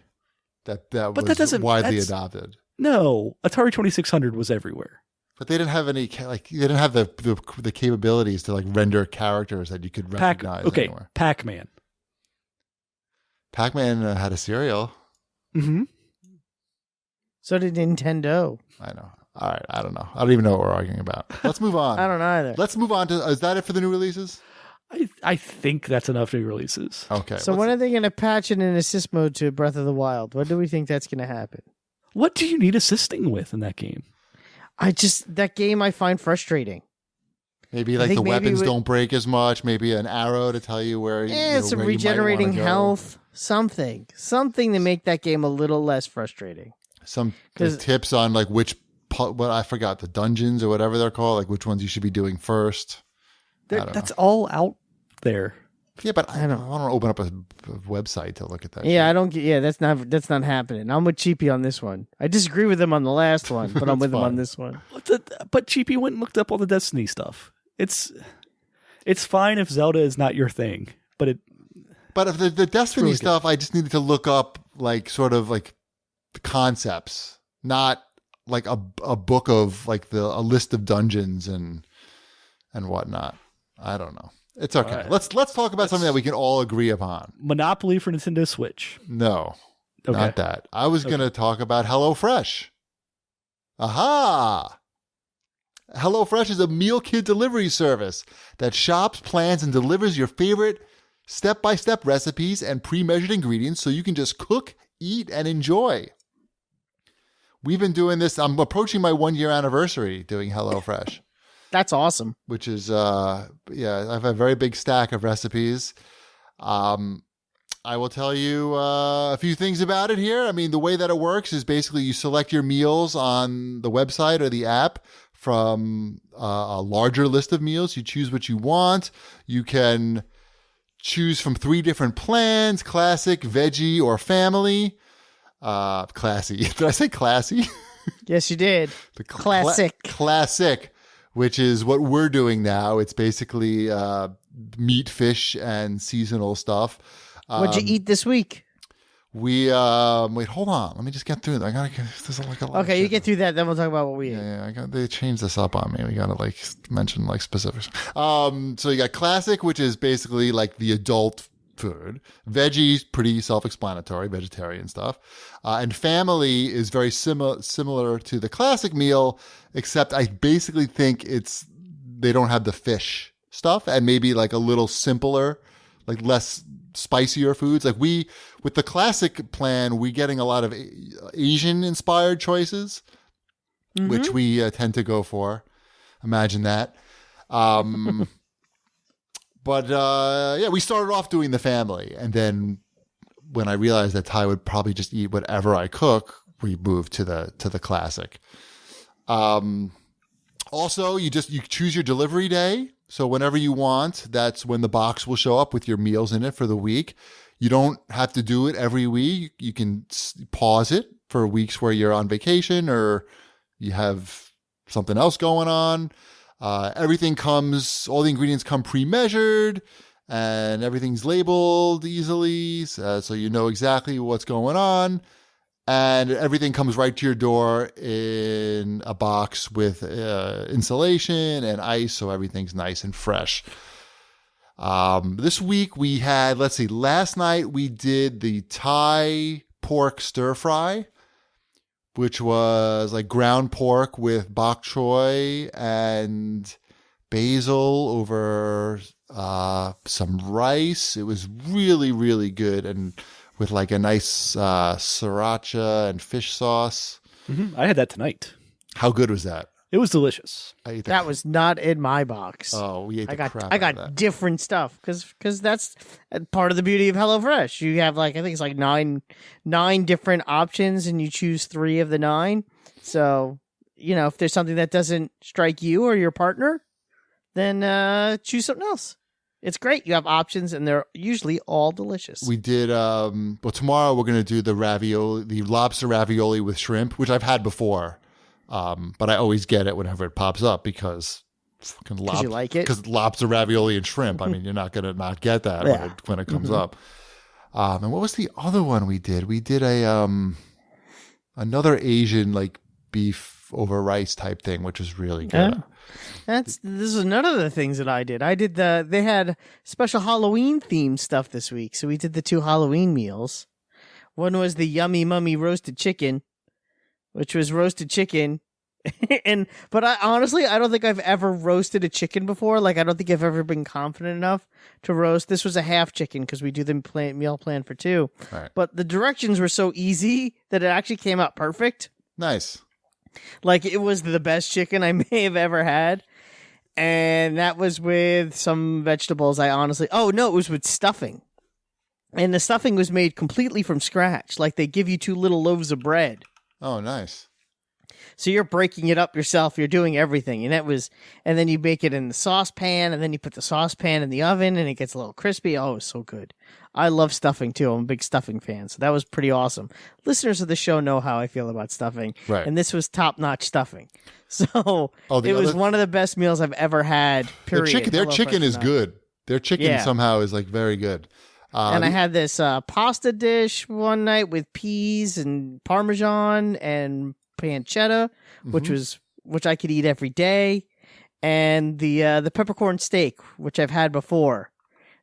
That was widely adopted. No, Atari 2600 was everywhere. But they didn't have any they didn't have the capabilities to render characters that you could recognize. Anywhere. Pac-Man. Pac-Man had a cereal. Mm-hmm. So did Nintendo. I know. All right. I don't know. I don't even know what we're arguing about. Let's move on. I don't know either. Let's move on to. Is that it for the new releases? I think that's enough new releases. Okay. So when are they going to patch in an assist mode to Breath of the Wild? When do we think that's going to happen? What do you need assisting with in that game? That game I find frustrating. Maybe the weapons don't break as much. Maybe an arrow to tell you where. Some regenerating health. Something to make that game a little less frustrating. Some tips on which, I forgot, the dungeons or whatever they're called, which ones you should be doing first. That's all out there. Yeah, but I don't want to open up a website to look at that. Yeah, shit. I don't get. Yeah, that's not happening. I'm with Cheapy on this one. I disagree with him on the last one, but I'm with him on this one. But Cheapy went and looked up all the Destiny stuff. It's fine if Zelda is not your thing, but it. But if the Destiny really stuff, I just needed to look up the concepts, not a book of a list of dungeons and whatnot. I don't know. It's okay. Right. Let's talk about something that we can all agree upon. Monopoly for Nintendo Switch. No, not that. I was going to talk about HelloFresh. Aha! HelloFresh is a meal kit delivery service that shops, plans, and delivers your favorite step-by-step recipes and pre-measured ingredients so you can just cook, eat, and enjoy. We've been doing this. I'm approaching my 1-year anniversary doing HelloFresh. That's awesome. Which is, I have a very big stack of recipes. I will tell you a few things about it here. I mean, the way that it works is basically you select your meals on the website or the app from a larger list of meals. You choose what you want. You can choose from 3 different plans: classic, veggie, or family. Classy. Did I say classy? Yes, you did. The classic. Classic, which is what we're doing now. It's basically meat, fish, and seasonal stuff. What'd you eat this week? We wait. Hold on. Let me just get through it. I gotta get. There's a lot. Okay, you get through that. Then we'll talk about what we ate. Yeah. They changed this up on me. We gotta mention specifics. So you got classic, which is basically the adult food. Veggies, pretty self-explanatory, vegetarian stuff. And family is very similar to the classic meal, except I basically think they don't have the fish stuff and maybe a little simpler, less spicier foods. With the classic plan, we're getting a lot of Asian inspired choices, which we tend to go for. Imagine that. But we started off doing the family, and then when I realized that Ty would probably just eat whatever I cook, we moved to the classic. Also, you choose your delivery day. So whenever you want, that's when the box will show up with your meals in it for the week. You don't have to do it every week. You can pause it for weeks where you're on vacation or you have something else going on. all the ingredients come pre-measured, and everything's labeled easily, so you know exactly what's going on. And everything comes right to your door in a box with insulation and ice, so everything's nice and fresh. This week we had, last night we did the Thai pork stir fry, which was like ground pork with bok choy and basil over some rice. It was really, really good, and with like a nice sriracha and fish sauce. I had that tonight. How good was that? It was delicious. That was not in my box. Oh, we ate the crap I out got of that. different stuff because that's part of the beauty of HelloFresh. You have I think it's like nine different options, and you choose 3 of the 9. So if there's something that doesn't strike you or your partner, then choose something else. It's great. You have options, and they're usually all delicious. We did, tomorrow we're going to do the lobster ravioli with shrimp, which I've had before. But I always get it whenever it pops up because you like it? Because lobster ravioli and shrimp. I mean, you're not going to not get that when it comes up. And what was the other one we did? We did another Asian like beef over rice type thing, which was really good. Yeah. This is none of the things that I did. They had special Halloween themed stuff this week. So we did the 2 Halloween meals. One was the Yummy Mummy roasted chicken, which was roasted chicken. But I don't think I've ever roasted a chicken before. Like, I don't think I've ever been confident enough to roast. This was a half chicken because we do the meal plan for 2. Right. But the directions were so easy that it actually came out perfect. Nice. Like, it was the best chicken I may have ever had. And that was with some vegetables. It was with stuffing. And the stuffing was made completely from scratch. Like, they give you 2 little loaves of bread. Oh, nice. So you're breaking it up yourself. You're doing everything. And then you bake it in the saucepan, and then you put the saucepan in the oven, and it gets a little crispy. Oh, it's so good. I love stuffing, too. I'm a big stuffing fan. So that was pretty awesome. Listeners of the show know how I feel about stuffing. Right. And this was top-notch stuffing. So it was one of the best meals I've ever had, period. Their chicken is good. Their chicken somehow is like very good. And I had this pasta dish one night with peas and Parmesan and pancetta, which I could eat every day, and the peppercorn steak, which I've had before.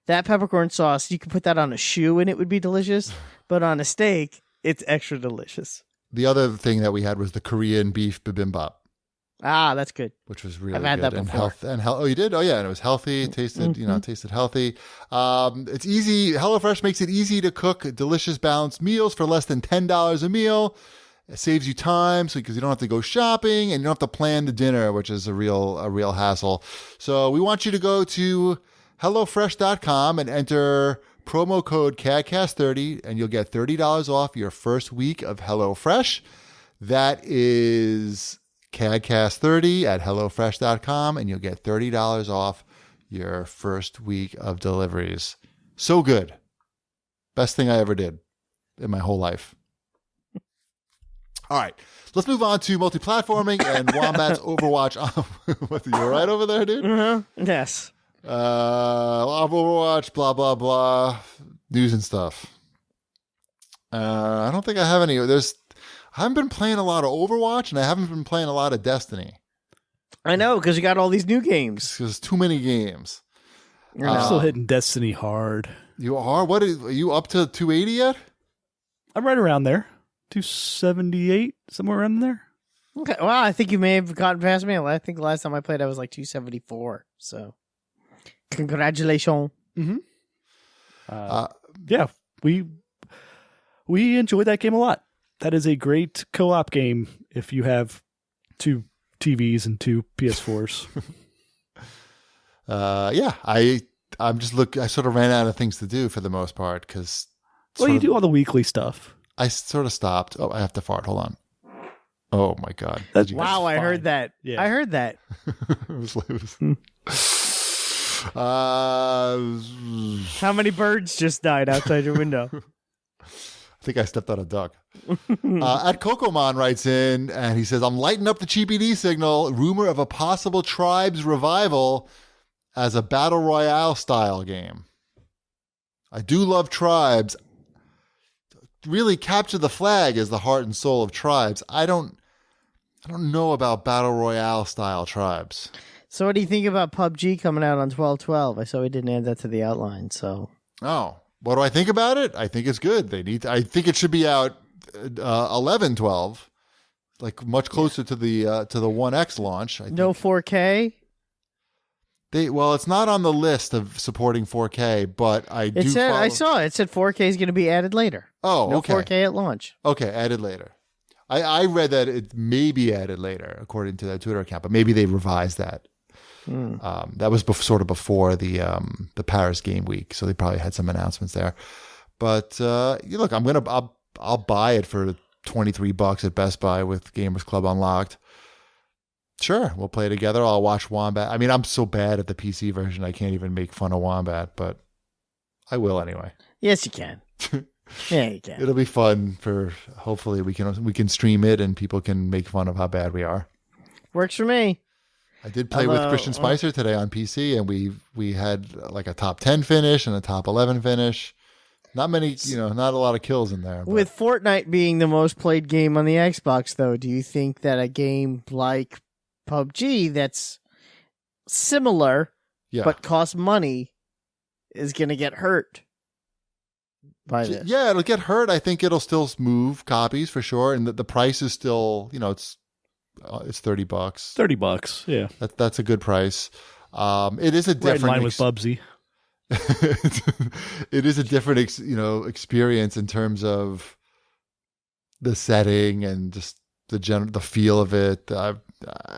That peppercorn sauce, you could put that on a shoe and it would be delicious, but on a steak, it's extra delicious. The other thing that we had was the Korean beef bibimbap. Ah, that's good. Which was really I've had good. that before. Oh, you did? Oh, yeah. And it was healthy. It tasted, tasted healthy. It's easy. HelloFresh makes it easy to cook delicious, balanced meals for less than $10 a meal. It saves you time because you don't have to go shopping and you don't have to plan the dinner, which is a real hassle. So we want you to go to HelloFresh.com and enter promo code CAGCast30 and you'll get $30 off your first week of HelloFresh. That is CAGCast30 at HelloFresh.com and you'll get $30 off your first week of deliveries. So good. Best thing I ever did in my whole life. All right, let's move on to multi-platforming and Wombat's Overwatch. You all right over there, dude? Mm-hmm. Yes. Overwatch, blah, blah, blah, news and stuff. I don't think I have any. I haven't been playing a lot of Overwatch, and I haven't been playing a lot of Destiny. I know, because you got all these new games. There's too many games. I'm still hitting Destiny hard. You are? Are you up to 280 yet? I'm right around there. 278, somewhere around there. Okay, well, I think you may have gotten past me. I think the last time I played, I was like 274. So, congratulations. Mm-hmm. Yeah, we enjoyed that game a lot. That is a great co-op game if you have 2 TVs and 2 PS4s. Yeah, I'm just I sort of ran out of things to do for the most part because. Well, you do all the weekly stuff. I sort of stopped. Oh, I have to fart. Hold on. Oh my God! Wow, I heard that. Yeah. I heard that. How many birds just died outside your window? think I stepped on a duck. At Cocomon writes in and he says, I'm lighting up the CBD signal. Rumor of a possible Tribes revival as a battle royale style game. I do love Tribes. Really capture the flag as the heart and soul of Tribes. I don't know about battle royale style Tribes. So what do you think about PUBG coming out on 12/12? I saw we didn't add that to the outline. So what do I think about it? I think it's good. I think it should be out 11/12, like much closer to the 1X launch. No 4K. It's not on the list of supporting 4K, but I saw it said 4K is going to be added later. Oh, no okay. 4K at launch. Okay, added later. I read that it may be added later, according to that Twitter account, but maybe they revised that. That was sort of before the Paris Game Week, so they probably had some announcements there. But look, I'll buy it for $23 at Best Buy with Gamers Club unlocked. Sure, we'll play together. I'll watch Wombat. I mean, I'm so bad at the PC version, I can't even make fun of Wombat, but I will anyway. Yes, you can. Yeah, you can. It'll be fun hopefully we can stream it and people can make fun of how bad we are. Works for me. I did play with Christian Spicer today on PC, and we had like a top 10 finish and a top 11 finish. Not many, not a lot of kills in there. But. With Fortnite being the most played game on the Xbox, though, do you think that a game like PUBG that's similar but costs money is going to get hurt by this? Yeah, it'll get hurt. I think it'll still move copies for sure, and the price is still, it's $30. $30, yeah. That's a good price. It is a different right in line with Bubsy. It is a different experience in terms of the setting and just the feel of it. I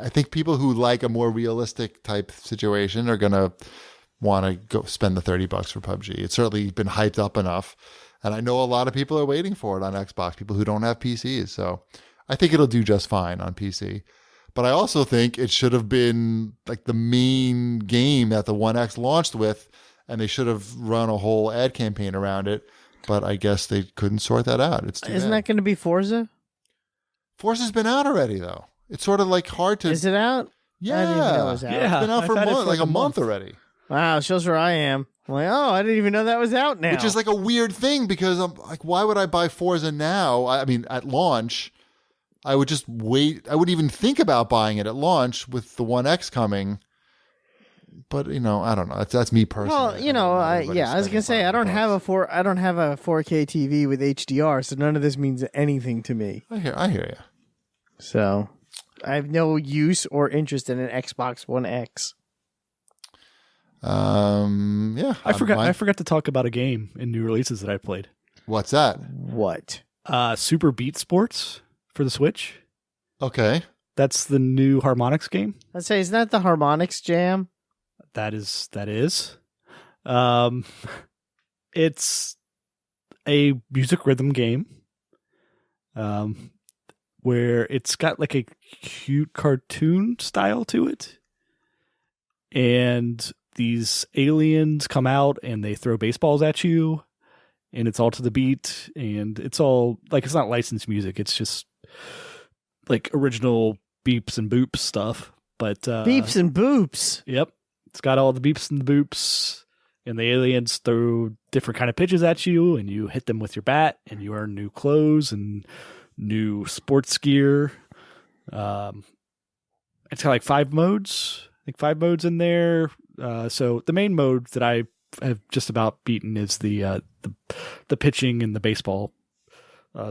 think people who like a more realistic type situation are gonna want to go spend the $30 for PUBG. It's certainly been hyped up enough, and I know a lot of people are waiting for it on Xbox. People who don't have PCs, so I think it'll do just fine on PC. But I also think it should have been like the main game that the 1X launched with, and they should have run a whole ad campaign around it. But I guess they couldn't sort that out. Isn't that going to be Forza? Forza's been out already, though. It's sort of like hard to. Is it out? Yeah, I didn't even know it was out. Yeah, it's been out for a month already. Wow, shows where I am. I'm like, I didn't even know that was out now. Which is like a weird thing because I'm like, why would I buy Forza now? I mean, at launch, I would just wait. I wouldn't even think about buying it at launch with the 1X coming. But I don't know. That's me personally. Well, I was gonna say I don't have a 4K TV with HDR, so none of this means anything to me. I hear you. So I have no use or interest in an Xbox One X. Yeah. I forgot to talk about a game in new releases that I played. What's that? What? Super Beat Sports for the Switch. Okay. That's the new Harmonix game. I'd say, isn't that the Harmonix Jam? That is. It's a music rhythm game. Where it's got like a cute cartoon style to it. And these aliens come out and they throw baseballs at you. And it's all to the beat. And it's all like, it's not licensed music. It's just like original beeps and boops stuff. But beeps and boops. Yep. It's got all the beeps and the boops. And the aliens throw different kind of pitches at you. And you hit them with your bat. And you earn new clothes and new sports gear. It's got like 5 modes. I think 5 modes in there. So the main mode that I have just about beaten is the pitching and the baseball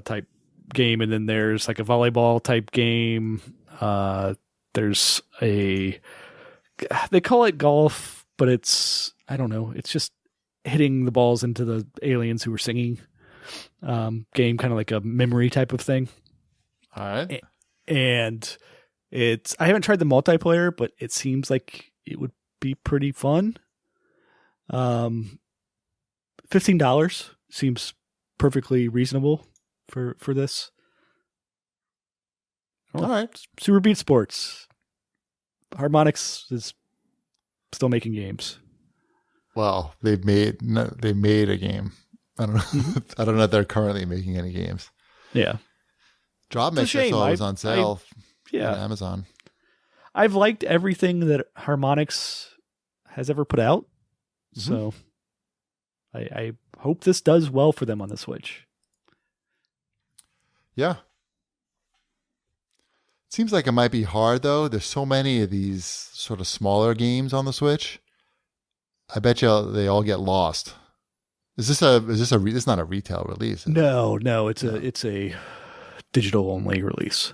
type game, and then there's like a volleyball type game. There's they call it golf, but I don't know. It's just hitting the balls into the aliens who are singing. Game, kind of like a memory type of thing. All right. And I haven't tried the multiplayer, but it seems like it would be pretty fun. $15 seems perfectly reasonable for this. All right. Super Beat Sports. Harmonix is still making games. Well, they made a game. I don't know. I don't know if they're currently making any games. Yeah. Drop Mix I saw was on sale on Amazon. I've liked everything that Harmonix has ever put out. So I hope this does well for them on the Switch. Yeah. It seems like it might be hard though. There's so many of these sort of smaller games on the Switch. I bet you they all get lost. Is this not a retail release? No, it's a digital only release.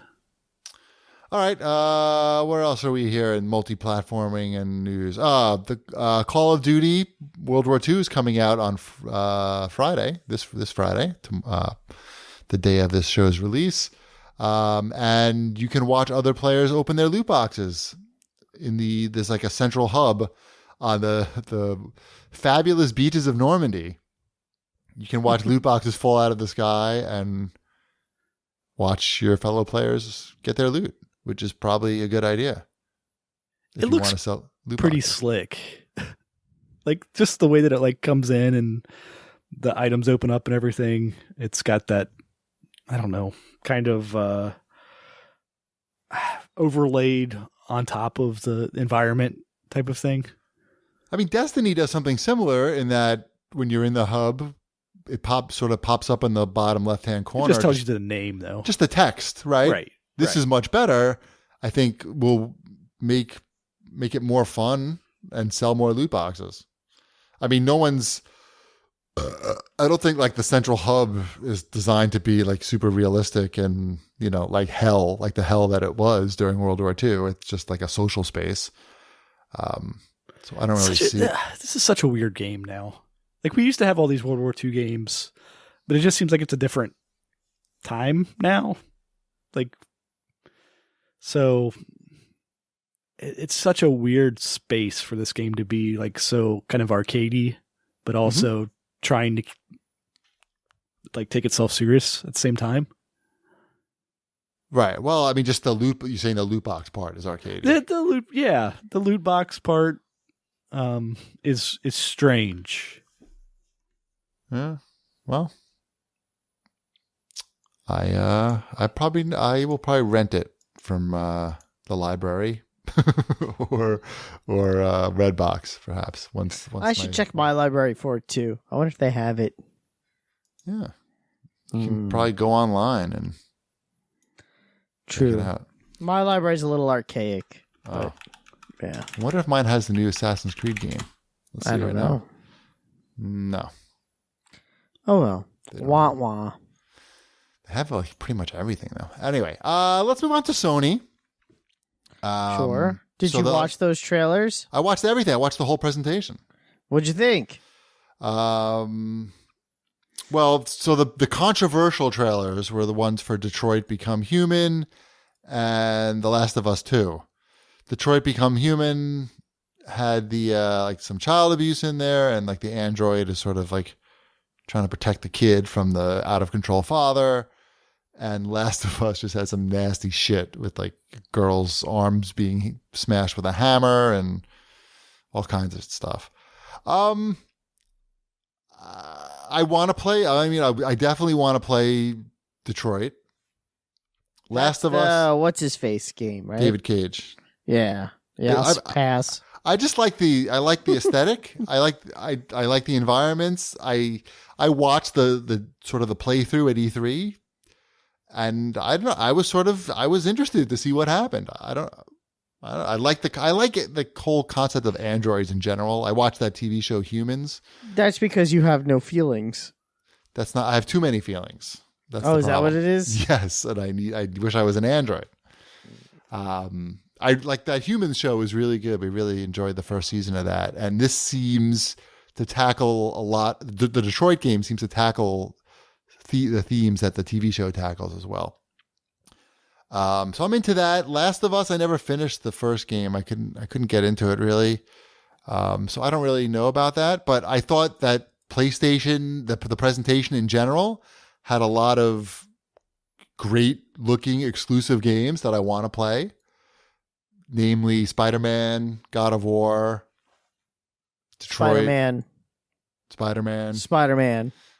All right. Where else are we here in multi-platforming and news? The Call of Duty World War II is coming out on Friday. This Friday, the day of this show's release, and you can watch other players open their loot boxes. There's like a central hub on the fabulous beaches of Normandy. You can watch loot boxes fall out of the sky and watch your fellow players get their loot, which is probably a good idea. It looks pretty slick. Like just the way that it like comes in and the items open up and everything. It's got that, I don't know, kind of overlaid on top of the environment type of thing. I mean, Destiny does something similar in that when you're in the hub, it pops up in the bottom left-hand corner. It just tells you the name, though. Just the text, right? Right. This is much better. I think will make it more fun and sell more loot boxes. I mean, I don't think like the central hub is designed to be like super realistic and, like hell, like the hell that it was during World War II. It's just like a social space. So I don't really see it. This is such a weird game now. Like we used to have all these World War II games, but it just seems like it's a different time now. Like, so it's such a weird space for this game to be like so kind of arcadey, but also trying to like take itself serious at the same time. Right. Well, I mean, just the loot. You're saying the loot box part is arcadey. The loot box part is strange. Yeah. Well, I will probably rent it from the library or Redbox perhaps once I should check my library for it too. I wonder if they have it. Yeah. You can probably go online and check it out. My library's a little archaic. Oh. Yeah. I wonder if mine has the new Assassin's Creed game. Let's see I don't know. No. Oh well. Wah wah. They have like pretty much everything though. Anyway, let's move on to Sony. Sure. Did you watch those trailers? I watched everything. I watched the whole presentation. What'd you think? Well, so the controversial trailers were the ones for Detroit Become Human and The Last of Us 2. Detroit Become Human had the like some child abuse in there, and like the android is sort of like trying to protect the kid from the out of control father. And Last of Us just had some nasty shit with like girls' arms being smashed with a hammer and all kinds of stuff. I want to play. I mean, I definitely want to play Detroit. Last of Us. What's his face game, right? David Cage. Yeah. I'll pass. I just like the aesthetic. I like the environments. I watched the sort of the playthrough at E3, and I don't know. I was interested to see what happened. I like the whole concept of androids in general. I watched that TV show Humans. That's because you have no feelings. That's not. I have too many feelings. That's is that what it is? Yes, and I wish I was an android. I like that Humans show was really good. We really enjoyed the first season of that, and this seems to tackle a lot. The Detroit game seems to tackle the themes that the TV show tackles as well. So I'm into that. Last of Us, I never finished the first game. I couldn't get into it really. So I don't really know about that. But I thought that PlayStation, the presentation in general, had a lot of great looking exclusive games that I want to play. Namely Spider-Man, God of War, Detroit. Spider-Man.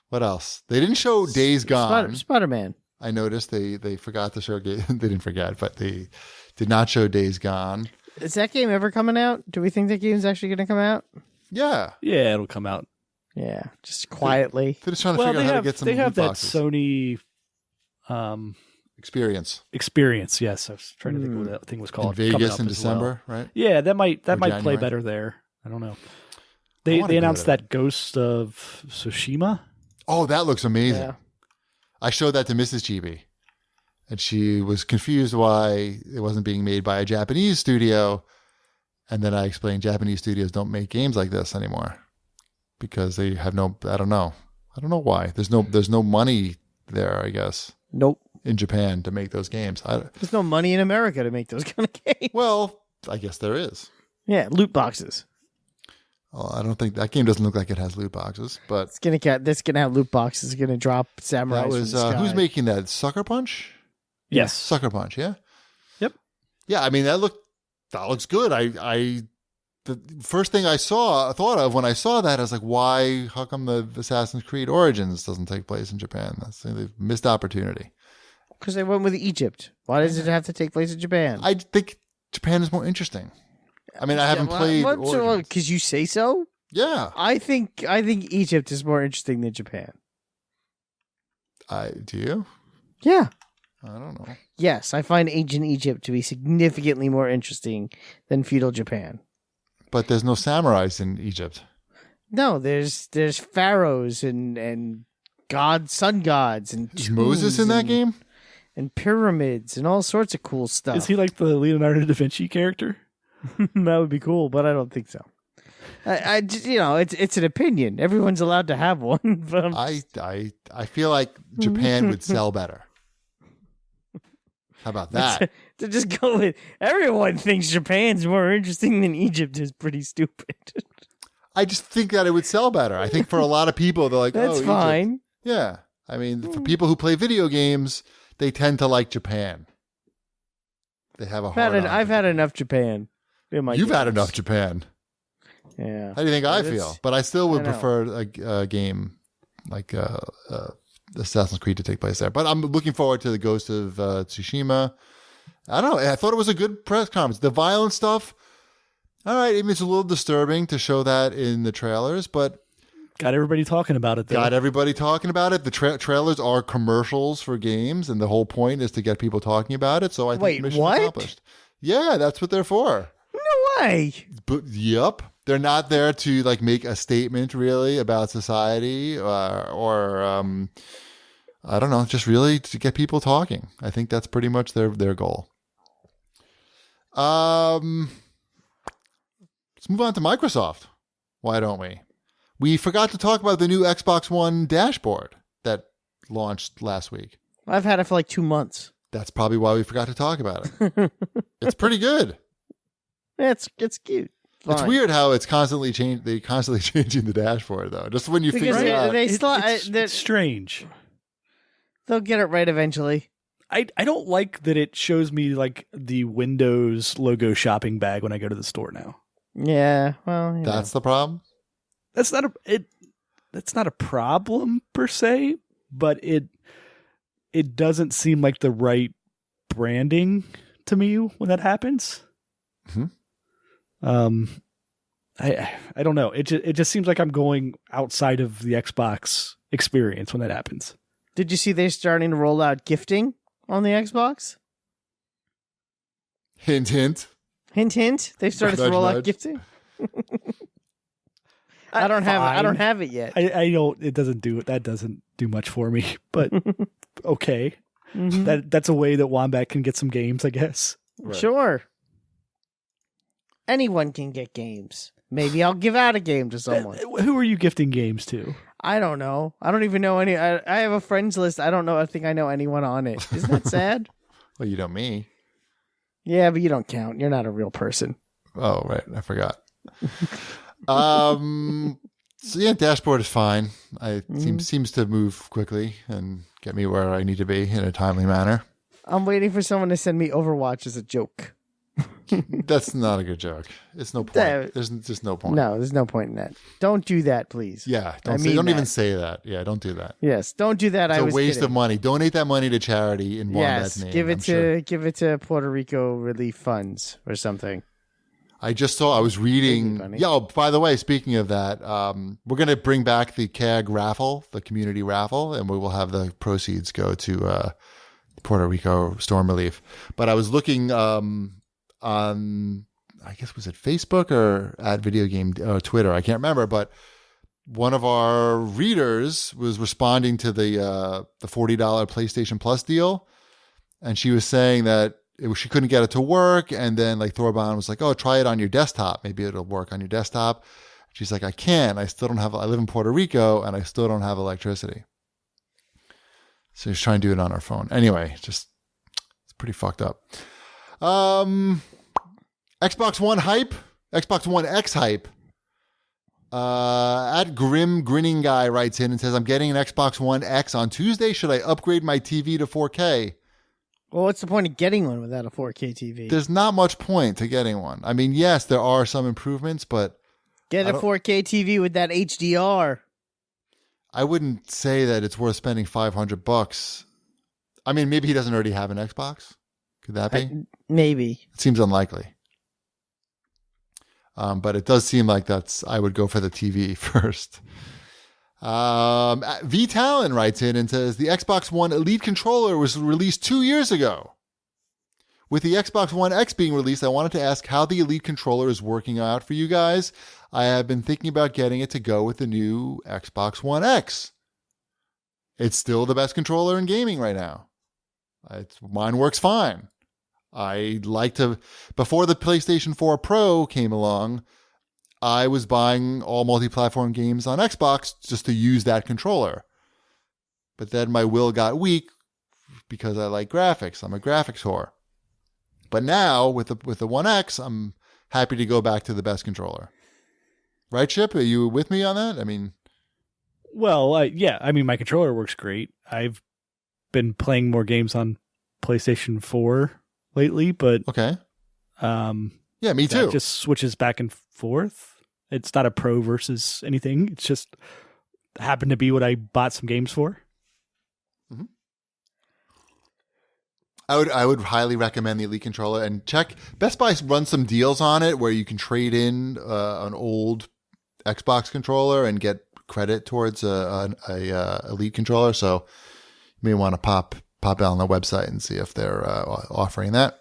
What What else? They didn't show Days Gone. Spider-Man. I noticed they forgot to show. They didn't forget, but they did not show Days Gone. Is that game ever coming out? Do we think that game's actually going to come out? Yeah. Yeah, it'll come out. Yeah, just quietly. They're just trying to figure out how to get some. They have loot that boxes. Sony experience. Yes, I was trying to think what that thing was called. In coming Vegas up in as December, well. right? Yeah, that might play January. better there. I don't know. I They wanna go announced to that Ghost of Tsushima. Oh, that looks amazing. Yeah. I showed that to Mrs. GB, and she was confused why it wasn't being made by a Japanese studio. And then I explained Japanese studios don't make games like this anymore because they have no. I don't know why. There's no money there. I guess. Nope. In Japan to make those games. There's no money in America to make those kind of games. Well, I guess there is. Yeah, loot boxes. Well, I don't think that game doesn't look like it has loot boxes, but It's gonna have loot boxes. It's gonna drop samurais. that was from the sky. who's making that? Sucker Punch. Yes. Sucker Punch. Yeah. Yep. Yeah, I mean that looks good. The first thing I thought of when I saw that, I was like, why? How come the Assassin's Creed Origins doesn't take place in Japan? They've missed opportunity. Because they went with Egypt. Why does it have to take place in Japan? I think Japan is more interesting. I mean, I haven't played. Because you say so. Yeah, I think Egypt is more interesting than Japan. do you? Yeah. I don't know. Yes, I find ancient Egypt to be significantly more interesting than feudal Japan. But there's no samurais in Egypt. No, there's pharaohs and sun gods and Is Moses in that game? and pyramids and all sorts of cool stuff. Is he like the Leonardo da Vinci character? That would be cool, but I don't think so. I it's an opinion. Everyone's allowed to have one. But I feel like Japan would sell better. How about that? to just go with everyone thinks Japan's more interesting than Egypt is pretty stupid. I just think that it would sell better. I think for a lot of people, they're like, That's Egypt. fine. Yeah. I mean, for people who play video games, they tend to like Japan. They have a hard on. I've had enough Japan. In my You've had games. enough Japan. Yeah. How do you think I It's- feel? But I still would I know. prefer a game like Assassin's Creed to take place there. But I'm looking forward to the Ghost of Tsushima. I don't know. I thought it was a good press conference. The violent stuff, all right, it's a little disturbing to show that in the trailers, but Got everybody talking about it, though. got everybody talking about it. The trailers are commercials for games, and the whole point is to get people talking about it. So I think Wait, mission what? accomplished. Yeah, that's what they're for. No way. But yep, they're not there to like make a statement really about society or I don't know, just really to get people talking. I think that's pretty much their goal. Let's move on to Microsoft. Why don't we? We forgot to talk about the new Xbox One dashboard that launched last week. I've had it for like 2 months. That's probably why we forgot to talk about it. It's pretty good. It's cute. It's Fine. weird how it's constantly changing. They constantly changing the dashboard though. Just when you Because figure it out. It's strange. They'll get it right eventually. I don't like that it shows me like the Windows logo shopping bag when I go to the store now. Yeah, well, you That's the problem. That's not a problem per se, but it doesn't seem like the right branding to me when that happens. Mhm. I don't know. It just seems like I'm going outside of the Xbox experience when that happens. Did you see they're starting to roll out gifting on the Xbox? Hint, hint. Hint, hint. They've started to Nudge, roll out nudge. gifting. I don't have it yet. I don't. It doesn't do it. That doesn't do much for me. But okay, Mhm. that's a way that Wombat can get some games, I guess. Right. Sure. Anyone can get games. Maybe I'll give out a game to someone. Who are you gifting games to? I don't know. I don't even know any. I have a friends list. I don't know. I think I know anyone on it. Isn't that sad? Well, you know me. Yeah, but you don't count. You're not a real person. Oh, right. I forgot. So yeah, dashboard is fine. Seems to move quickly and get me where I need to be in a timely manner. I'm waiting for someone to send me Overwatch as a joke. That's not a good joke. It's no point. There's just no point. No, there's no point in that. Don't do that, please. Yeah, don't even say that. Yeah, don't do that. Yes, don't do that. It's a waste kidding. of money. Donate that money to charity in Wombat's name. Give it to Puerto Rico relief funds or something. I just saw. I was reading. Yeah. Oh, by the way, speaking of that, we're going to bring back the CAG raffle, the community raffle, and we will have the proceeds go to Puerto Rico storm relief. But I was looking on, I guess, was it Facebook or at Video Game Twitter? I can't remember, but one of our readers was responding to the $40 PlayStation Plus deal, and she was saying that she couldn't get it to work, and then like Thorban was like, "Oh, try it on your desktop. Maybe it'll work on your desktop." She's like, "I can't. I still don't have. I live in Puerto Rico, and I still don't have electricity." So she's trying to do it on her phone. Anyway, it's pretty fucked up. Xbox One hype, Xbox One X hype. At Grim Grinning Guy writes in and says, "I'm getting an Xbox One X on Tuesday. Should I upgrade my TV to 4K?" Well, what's the point of getting one without a 4K TV? There's not much point to getting one. I mean, yes, there are some improvements, but get a 4K TV with that HDR. I wouldn't say that it's worth spending $500. I mean, maybe he doesn't already have an Xbox. Could that be? Maybe. It seems unlikely. But it does seem like I would go for the TV first. V Talon writes in and says, the Xbox One Elite controller was released 2 years ago. With the Xbox One X being released, I wanted to ask how the Elite controller is working out for you guys. I have been thinking about getting it to go with the new Xbox One X. It's still the best controller in gaming right now. Mine works fine. Before the PlayStation 4 Pro came along, I was buying all multi-platform games on Xbox just to use that controller. But then my will got weak because I like graphics. I'm a graphics whore. But now with the One X, I'm happy to go back to the best controller. Right, Chip? Are you with me on that? I mean, well, yeah. I mean, my controller works great. I've been playing more games on PlayStation 4 lately, but okay. Yeah, me too. It just switches back and forth. It's not a pro versus anything. It's just happened to be what I bought some games for. Mm-hmm. I would highly recommend the Elite controller, and check Best Buy runs some deals on it where you can trade in an old Xbox controller and get credit towards a Elite controller. So you may want to pop out on the website and see if they're offering that.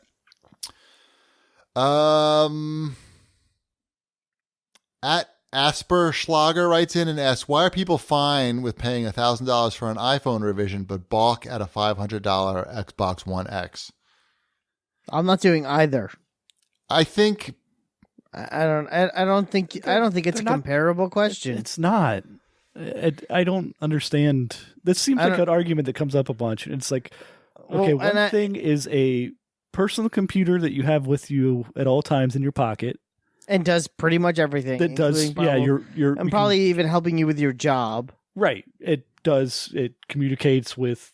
At Asper Schlager writes in and asks, why are people fine with paying $1,000 for an iPhone revision but balk at a $500 Xbox One X? I'm not doing either. I think I don't think it's a comparable question. It's not. I don't understand. This seems like an argument that comes up a bunch. It's like, okay, one thing is a personal computer that you have with you at all times in your pocket. And does pretty much everything. That does, yeah. I'm probably even helping you with your job. Right. It does. It communicates with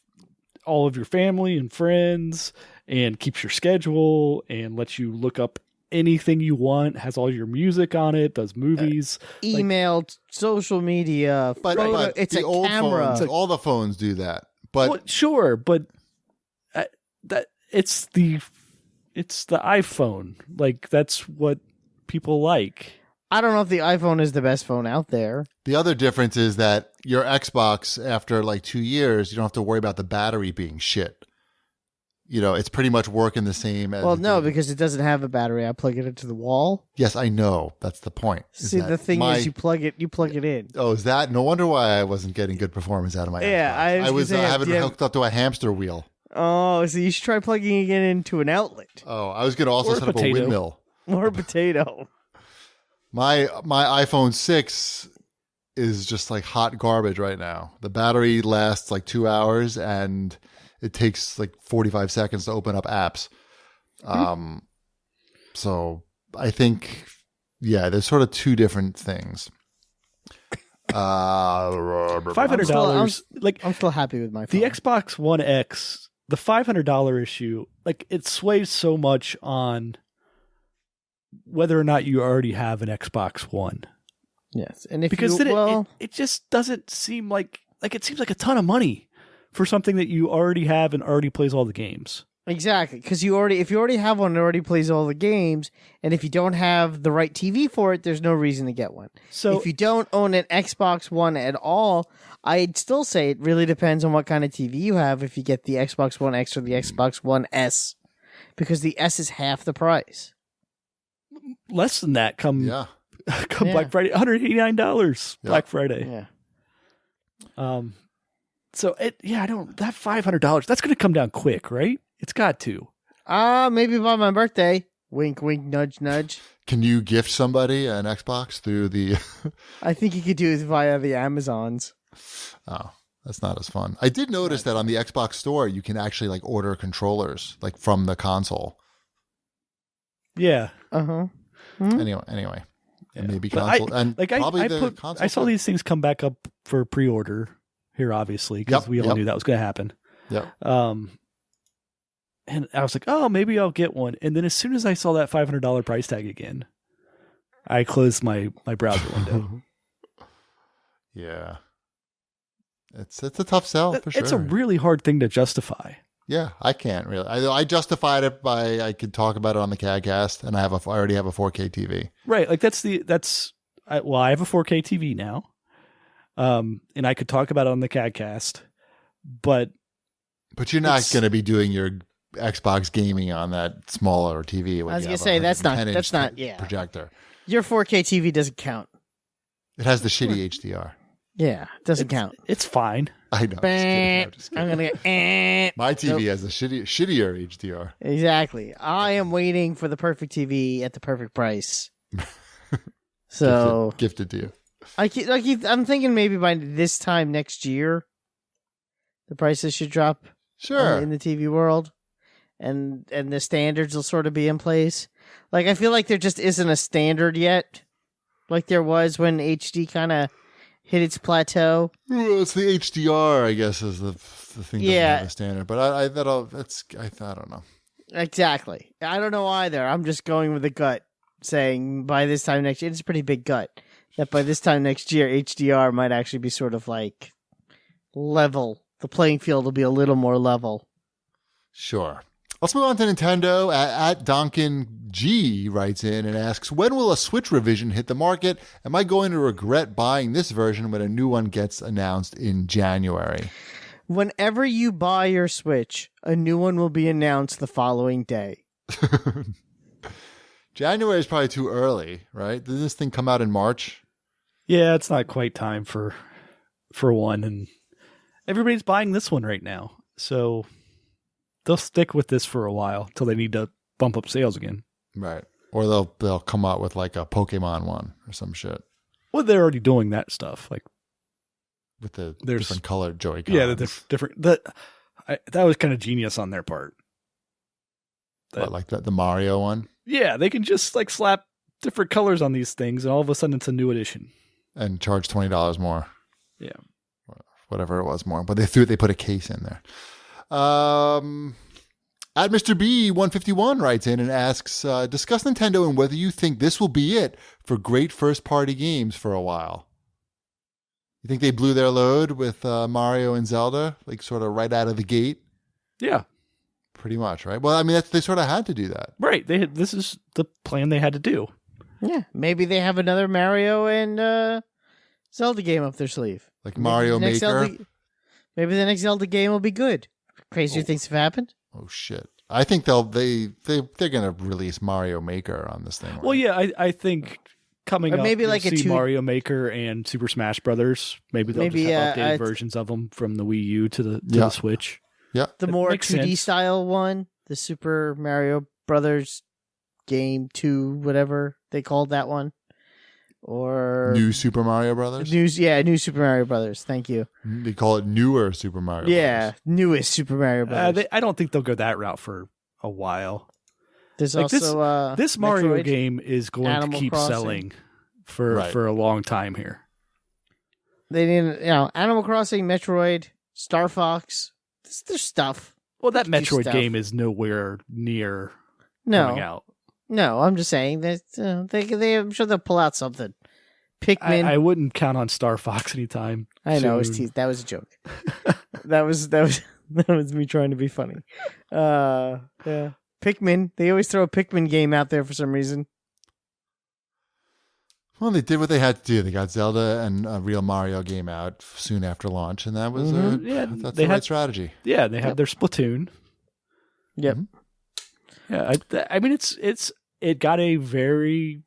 all of your family and friends and keeps your schedule and lets you look up anything you want. Has all your music on it. Does movies, email, social media. But it's the a old camera. Phones, all the phones do that. But well, sure, but that it's the iPhone. Like that's what people like. I don't know if the iPhone is the best phone out there. The other difference is that your Xbox, after like 2 years, you don't have to worry about the battery being shit. You know, it's pretty much working the same as. Well, no, because it doesn't have a battery. I plug it into the wall. Yes, I know. That's the point. See, the thing is, you plug it in. Oh, is that? No wonder why I wasn't getting good performance out of my Xbox. I was having it hooked up to a hamster wheel. Oh, so you should try plugging it into an outlet. Oh, I was going to also set up a windmill. Or potato. My iPhone 6 is just like hot garbage right now. The battery lasts like 2 hours and it takes like 45 seconds to open up apps. So I think, yeah, there's sort of two different things. $500. I'm still happy with my phone. The Xbox One X, the $500 issue, like it sways so much on whether or not you already have an Xbox One. Yes, and if Because you, then it just doesn't seem like it seems like a ton of money for something that you already have and already plays all the games. exactly, because if you already have one, it already plays all the games, and if you don't have the right TV for it, there's no reason to get one. So if you don't own an Xbox One at all, I'd still say it really depends on what kind of TV you have. If you get the Xbox One X or the Xbox One S, because the S is half the price. less than that come Yeah. Black Friday, $189 Yeah. Black Friday. Yeah. So that $500, that's going to come down quick, right? It's got to. Maybe by my birthday. Wink, wink, nudge, nudge. Can you gift somebody an Xbox through the? I think you could do it via the Amazons. Oh, that's not as fun. I did notice that on the Xbox store, you can actually like order controllers like from the console. Yeah. Uh-huh. Anyway, Yeah. maybe But console and probably the console. I saw these things come back up for pre-order here, obviously, because we all knew that was going to happen. Yep. And I was like, oh, maybe I'll get one. And then as soon as I saw that $500 price tag again, I closed my browser window. Yeah. It's a tough sell for sure. It's a really hard thing to justify. Yeah, I can't really. I justified it by I could talk about it on the CAGCast, and I already have a 4K TV. Right, like I have a 4K TV now, and I could talk about it on the CAGCast, but you're not going to be doing your Xbox gaming on that smaller TV. I was going to say that's not projector. Your 4K TV doesn't count. It has the shitty HDR. Yeah, doesn't count. It's fine. I know. I'm just kidding. I'm gonna get. My TV has a shittier HDR. Exactly. I am waiting for the perfect TV at the perfect price. So gifted to you. I'm thinking maybe by this time next year, the prices should drop. Sure. In the TV world, and the standards will sort of be in place. Like I feel like there just isn't a standard yet, like there was when HD kind of hit its plateau. Well, it's the HDR, I guess, is the thing. Yeah, the standard. But I don't know. Exactly. I don't know either. I'm just going with the gut, saying by this time next year, it's a pretty big gut. That by this time next year, HDR might actually be sort of like level. The playing field will be a little more level. Sure. Let's move on to Nintendo. At Donkin G writes in and asks, when will a Switch revision hit the market? Am I going to regret buying this version when a new one gets announced in January? Whenever you buy your Switch, a new one will be announced the following day. January is probably too early, right? Did this thing come out in March? Yeah, it's not quite time for one, and everybody's buying this one right now. So they'll stick with this for a while till they need to bump up sales again. Right. Or they'll come out with like a Pokemon one or some shit. Well, they're already doing that stuff, like with the different colored Joy-Cons. Yeah, the different. That was kind of genius on their part. Like the Mario one? Yeah, they can just like slap different colors on these things, and all of a sudden it's a new edition. And charge $20 more. Yeah. Whatever it was more. But they put a case in there. At Mr. B151 writes in and asks, discuss Nintendo and whether you think this will be it for great first-party games for a while. You think they blew their load with Mario and Zelda, like sort of right out of the gate? Yeah. Pretty much, right? Well, I mean, they sort of had to do that. Right. This is the plan they had to do. Yeah. Maybe they have another Mario and Zelda game up their sleeve. Like Mario Maker? Maybe the next Zelda game will be good. Crazier things have happened. Oh shit! I think they're gonna release Mario Maker on this thing. Right? Well, yeah, I think coming up, maybe like Mario Maker and Super Smash Brothers. Maybe they'll just have updated versions of them from the Wii U to the Switch. Yeah, the more 2D style one, the Super Mario Brothers game 2, whatever they called that one. Or New Super Mario Brothers? New Super Mario Brothers. Thank you. They call it Newer Super Mario Brothers. Newest Super Mario Brothers. I don't think they'll go that route for a while. There's also this Mario Metroid, game is going Animal to keep Crossing. selling for a long time here. They need, Animal Crossing, Metroid, Star Fox. There's stuff. Well, that Metroid game is nowhere near coming out. No, I'm just saying that I'm sure they'll pull out something. Pikmin. I wouldn't count on Star Fox anytime. I know soon. that was a joke. that was me trying to be funny. Yeah, Pikmin. They always throw a Pikmin game out there for some reason. Well, they did what they had to do. They got Zelda and a real Mario game out soon after launch, and that was that's the right strategy. Yeah, they have their Splatoon. Yep. Mm-hmm. Yeah, I mean it got a very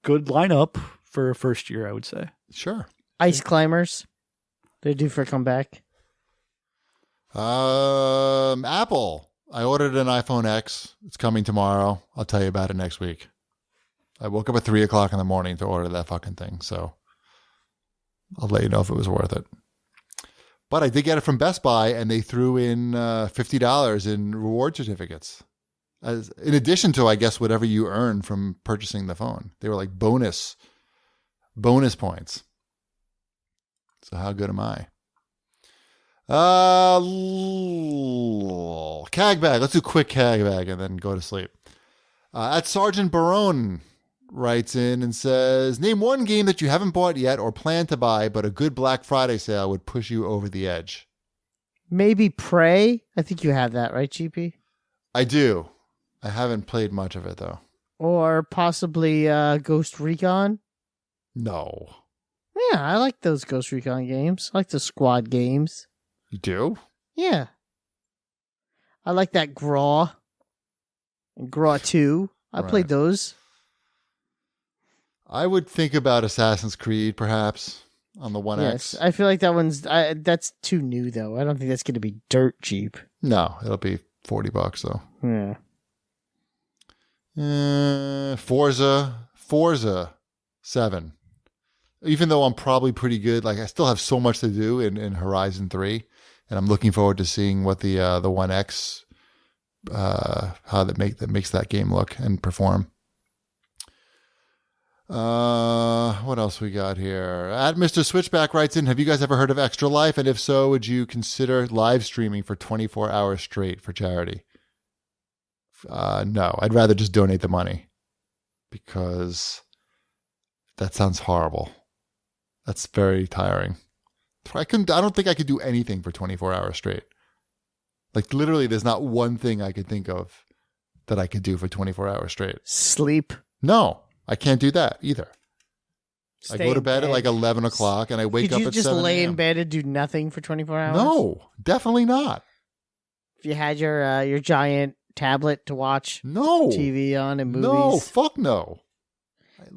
good lineup for a first year, I would say. Sure. Ice Climbers. They're due for a comeback. Apple. I ordered an iPhone X. It's coming tomorrow. I'll tell you about it next week. I woke up at 3:00 in the morning to order that fucking thing, so I'll let you know if it was worth it. But I did get it from Best Buy, and they threw in $50 in reward certificates, in addition to, I guess, whatever you earn from purchasing the phone. They were like bonus points. So how good am I? CAG bag. Let's do quick CAG bag and then go to sleep. At Sergeant Barone writes in and says, name one game that you haven't bought yet or plan to buy, but a good Black Friday sale would push you over the edge. Maybe Prey. I think you have that, right, GP? I do. I haven't played much of it, though. Or possibly Ghost Recon. No. Yeah, I like those Ghost Recon games. I like the squad games. You do? Yeah. I like that Graw. And Graw 2. I played those. I would think about Assassin's Creed, perhaps, on the One X. Yes, I feel like that's too new, though. I don't think that's going to be dirt cheap. No, it'll be $40, though. Yeah. Forza 7. Even though I'm probably pretty good, like I still have so much to do in Horizon 3, and I'm looking forward to seeing what the One X, how that makes that game look and perform. What else we got here? At Mr. Switchback writes in, have you guys ever heard of Extra Life? And if so, would you consider live streaming for 24 hours straight for charity? No, I'd rather just donate the money because that sounds horrible. That's very tiring. I don't think I could do anything for 24 hours straight. Like literally there's not one thing I could think of that I could do for 24 hours straight. Sleep. No, I can't do that either. I go to bed at like 11 o'clock and I wake up at 7 Could you just lay in bed and do nothing for 24 hours? No, definitely not. If you had your giant tablet to watch TV on and movies? No, fuck no.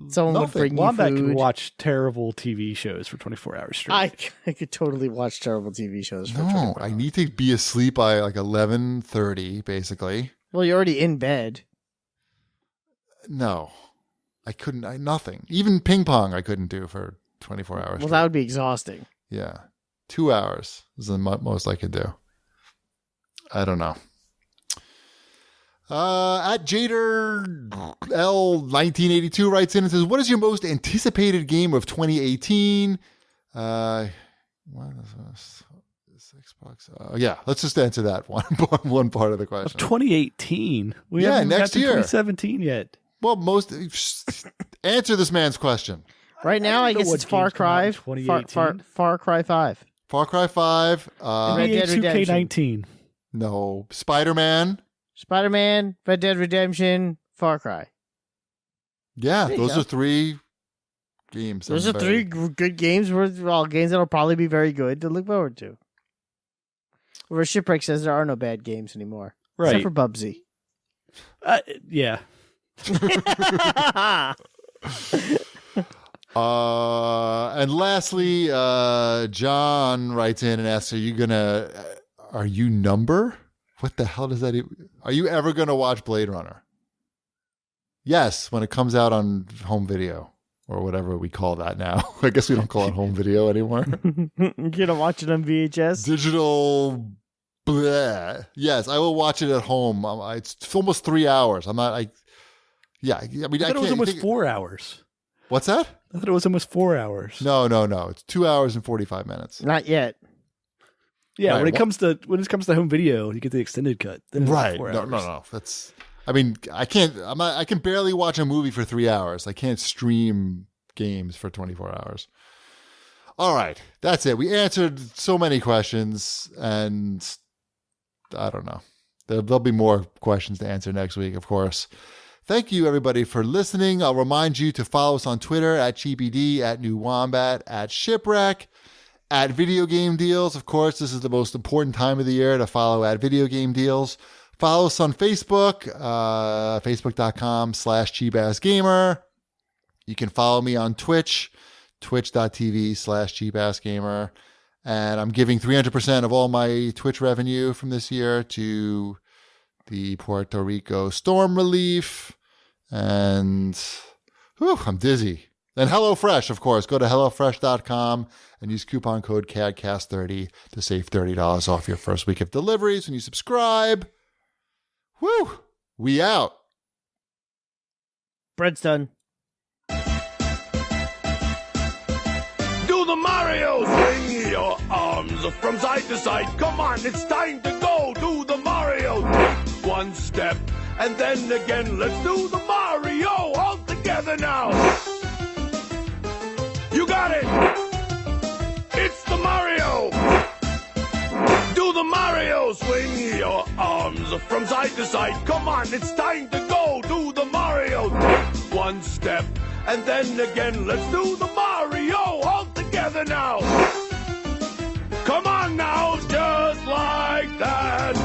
Someone would bring you Wombat food. can watch terrible TV shows for 24 hours straight. I could totally watch terrible TV shows for 24 hours. I need to be asleep by like 11:30, basically. Well, you're already in bed. No, I couldn't. Nothing. Even ping pong I couldn't do for 24 hours. Well, that would be exhausting. Yeah. 2 hours is the most I could do. I don't know. At Jader L1982 writes in and says, what is your most anticipated game of 2018? What is this? Xbox. Yeah, let's just answer that one part of the question. Of 2018. We haven't next got to year. 2017 yet. Well, answer this man's question. Right now, I guess it's Far Cry. Far Cry 5. Far Cry 5. Red Dead Redemption. 2K19. No. Spider-Man. Spider-Man, Red Dead Redemption, Far Cry. Yeah, those are 3 games. Those are 3 good games. All games that'll probably be very good to look forward to. Where Shipwreck says there are no bad games anymore. Right. Except for Bubsy. Yeah. And lastly, John writes in and asks, are you number? What the hell does that even... Are you ever going to watch Blade Runner? Yes, when it comes out on home video or whatever we call that now. I guess we don't call it home video anymore. You're going to watch it on VHS? Digital... Bleh. Yes, I will watch it at home. It's almost 3 hours. I'm not... Yeah, I mean, I thought it was almost 4 hours. What's that? I thought it was almost 4 hours. No. It's 2 hours and 45 minutes. Not yet. Yeah, right. when it comes to home video, you get the extended cut. Then it's right? 4 No, hours. no. I mean, I can barely watch a movie for 3 hours. I can't stream games for 24 hours. All right. That's it. We answered so many questions, and I don't know. There'll be more questions to answer next week, of course. Thank you, everybody, for listening. I'll remind you to follow us on Twitter at GBD, at New Wombat, at Shipwreck, at Video Game Deals. Of course, this is the most important time of the year to follow at Video Game Deals. Follow us on Facebook, facebook.com/cheapassgamer. You can follow me on Twitch, twitch.tv/cheapassgamer. And I'm giving 300% of all my Twitch revenue from this year to the Puerto Rico storm relief. And I'm dizzy. And HelloFresh, of course. Go to HelloFresh.com and use coupon code CAGCast30 to save $30 off your first week of deliveries when you subscribe. Woo! We out. Bread's done. Do the Mario! Swing your arms from side to side. Come on, it's time to go. Do the Mario. Take one step and then again. Let's do the Mario all together now. You got it. It's the Mario. Do the Mario. Swing your arms from side to side. Come on, it's time to go. Do the Mario. Take one step and then again. Let's do the Mario all together now. Come on now, just like that.